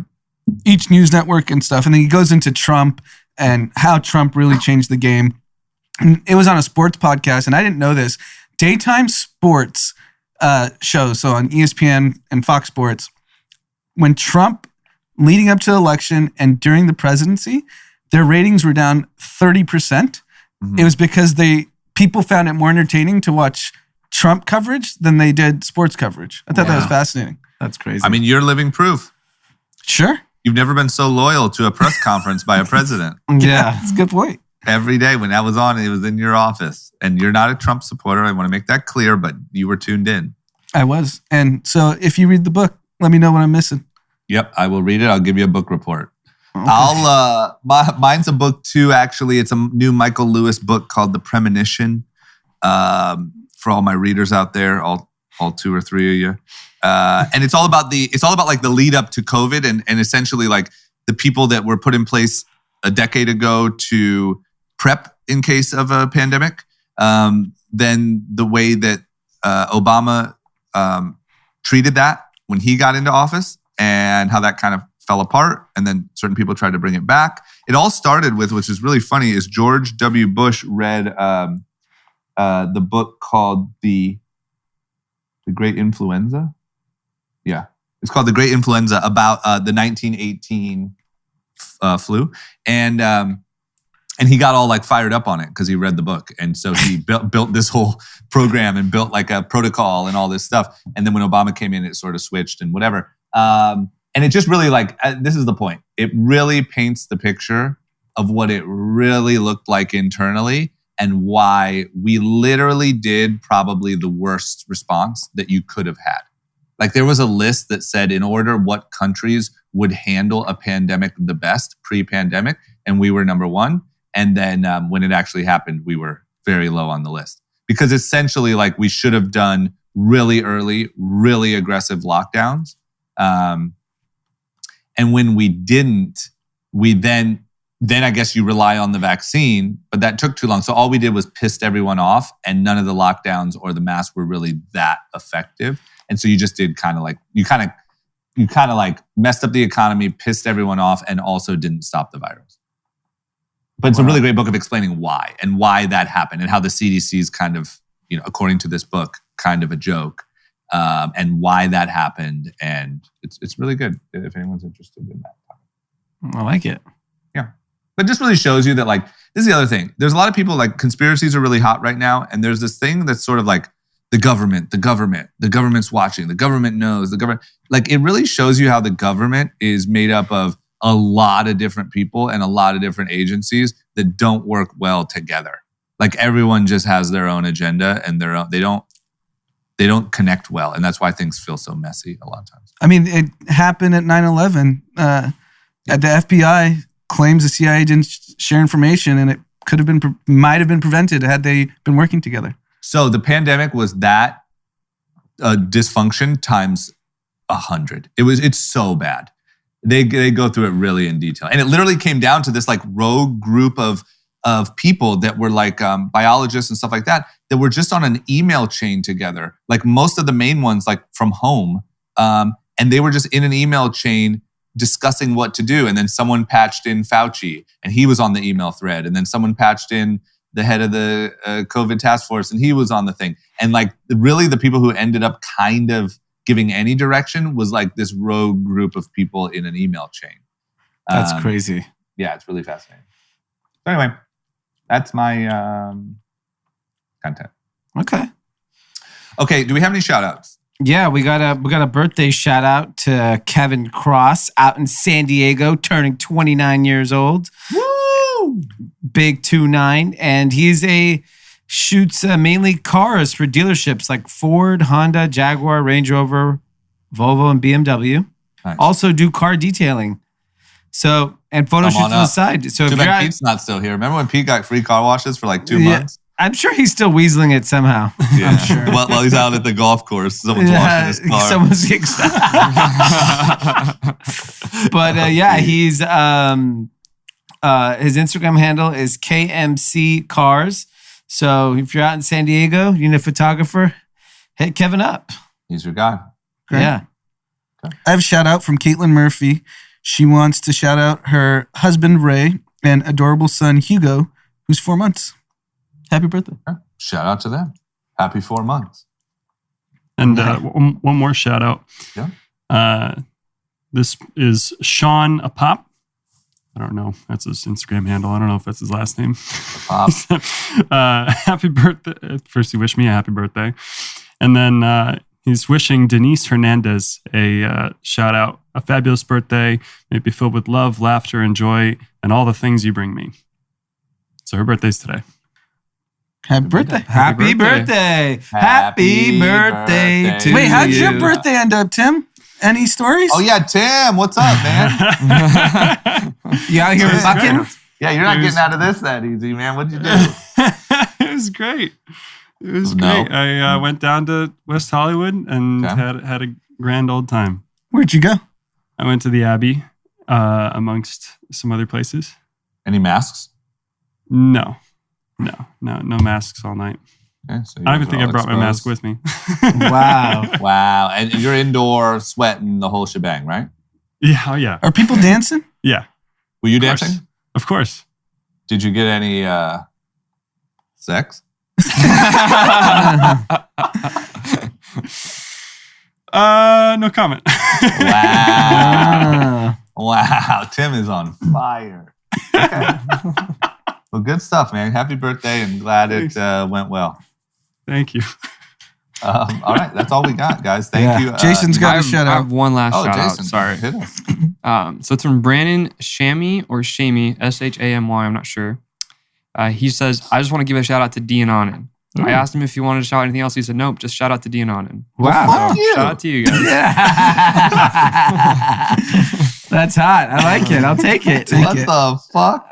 each news network and stuff. And then he goes into Trump and how Trump really changed the game. And it was on a sports podcast, and I didn't know this. Daytime sports shows, so on ESPN and Fox Sports, when Trump, leading up to the election and during the presidency, their ratings were down 30%. Mm-hmm. It was because people found it more entertaining to watch Trump coverage than they did sports coverage. I thought that was fascinating. That's crazy. I mean, you're living proof. Sure. You've never been so loyal to a press conference by a president. Yeah. That's a good point. Every day when that was on, it was in your office. And you're not a Trump supporter. I want to make that clear, but you were tuned in. I was. And so if you read the book, let me know what I'm missing. Yep, I will read it. I'll give you a book report. Okay. Mine's a book too, actually. It's a new Michael Lewis book called The Premonition. For all my readers out there, all 2 or 3 of you. And it's all about the lead up to COVID and essentially the people that were put in place a decade ago to prep in case of a pandemic. than the way that Obama treated that when he got into office, and how that kind of fell apart, and then certain people tried to bring it back. It all started with, which is really funny, is George W. Bush read the book called The Great Influenza. Yeah, it's called The Great Influenza, about the 1918 flu, and he got all like fired up on it because he read the book, and so he built this whole program and built like a protocol and all this stuff. And then when Obama came in, it sort of switched and whatever. And it just really this is the point. It really paints the picture of what it really looked like internally and why we literally did probably the worst response that you could have had. Like there was a list that said in order what countries would handle a pandemic the best pre-pandemic, and we were number one. And then when it actually happened, we were very low on the list. Because essentially like we should have done really early, really aggressive lockdowns. And when we didn't, we then I guess you rely on the vaccine, but that took too long. So all we did was pissed everyone off, and none of the lockdowns or the masks were really that effective. And so you just did you kind of like messed up the economy, pissed everyone off, and also didn't stop the virus. But it's a really great book of explaining why and why that happened and how the CDC is kind of, according to this book, kind of a joke. And why that happened, and it's really good if anyone's interested in that. I like it. Yeah, but it just really shows you that this is the other thing. There's a lot of people conspiracies are really hot right now, and there's this thing that's sort of like the government's watching, the government knows, the government. It really shows you how the government is made up of a lot of different people and a lot of different agencies that don't work well together. Everyone just has their own agenda and they don't connect well. And that's why things feel so messy a lot of times. I mean, it happened at 9/11. The FBI claims the CIA didn't share information, and it might have been prevented had they been working together. So the pandemic was that dysfunction times 100. It's so bad. They go through it really in detail. And it literally came down to this rogue group of people that were biologists and stuff like that were just on an email chain together. Most of the main ones from home. And they were just in an email chain discussing what to do. And then someone patched in Fauci and he was on the email thread. And then someone patched in the head of the COVID task force and he was on the thing. And really the people who ended up kind of giving any direction was this rogue group of people in an email chain. That's crazy. Yeah, it's really fascinating. So anyway, that's my content. Okay, do we have any shout outs? Yeah, we got a birthday shout out to Kevin Cross out in San Diego, turning 29 years old. Woo! Big 2'9", and he's shoots mainly cars for dealerships like Ford, Honda, Jaguar, Range Rover, Volvo, and BMW. Nice. Also do car detailing. So, and photo shoots on the side. So too bad Pete's not still here. Remember when Pete got free car washes for 2 months? I'm sure he's still weaseling it somehow. Yeah. I'm sure. While he's out at the golf course, someone's washing his car. But he's his Instagram handle is KMC Cars. So if you're out in San Diego, you need a photographer, hit Kevin up. He's your guy. Great. Yeah. Okay. I have a shout out from Caitlin Murphy. She wants to shout out her husband, Ray, and adorable son, Hugo, who's 4 months. Happy birthday. Okay. Shout out to them. Happy 4 months. And one more shout out. Yeah. This is Sean Apop. I don't know. That's his Instagram handle. I don't know if that's his last name. Happy birthday. First, he wished me a happy birthday. And then he's wishing Denise Hernandez a shout out, a fabulous birthday. May it be filled with love, laughter, and joy, and all the things you bring me. So her birthday's today. Happy birthday. Happy birthday. Happy birthday to you. Wait, how'd your birthday end up, Tim? Any stories? Oh, yeah, Tim. What's up, man? You out here bucking? Yeah, you're not getting out of this that easy, man. What'd you do? It was great. It was great. I went down to West Hollywood and had a grand old time. Where'd you go? I went to the Abbey, amongst some other places. Any masks? No. No masks all night. Okay, so I don't even you think I all brought my mask exposed. with me. Wow. Wow. And you're indoor sweating the whole shebang, right? Yeah, oh yeah. Are people dancing? Yeah, Were you of course. dancing? Of course. Did you get any sex? No comment. Wow. Wow. Tim is on fire. Okay. Well, good stuff, man. Happy birthday and glad it went well. Thank you. All right. That's all we got, guys. Thank Yeah. you. Jason's got a I shout have out. one last Oh, shout Jason. out. Sorry. Hit us. So it's from Brandon Shamy or Shamy, Shamy, I'm not sure. He says, I just want to give a shout out to Yonatan. I asked him if he wanted to shout out anything else. He said, nope, just shout out to Yonatan. Wow. Fuck you. Shout out to you guys. That's hot. I like it. I'll take it. What the fuck?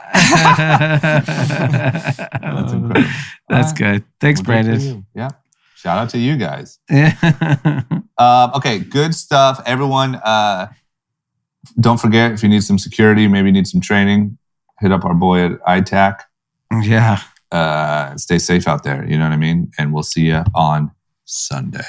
That's incredible. That's All right. good. Thanks, Well, good for Brandon. you. Yeah. Shout out to you guys. Yeah. Okay, good stuff. Everyone, don't forget if you need some security, maybe need some training, hit up our boy at ITAC. Yeah. Stay safe out there. You know what I mean? And we'll see you on Sunday.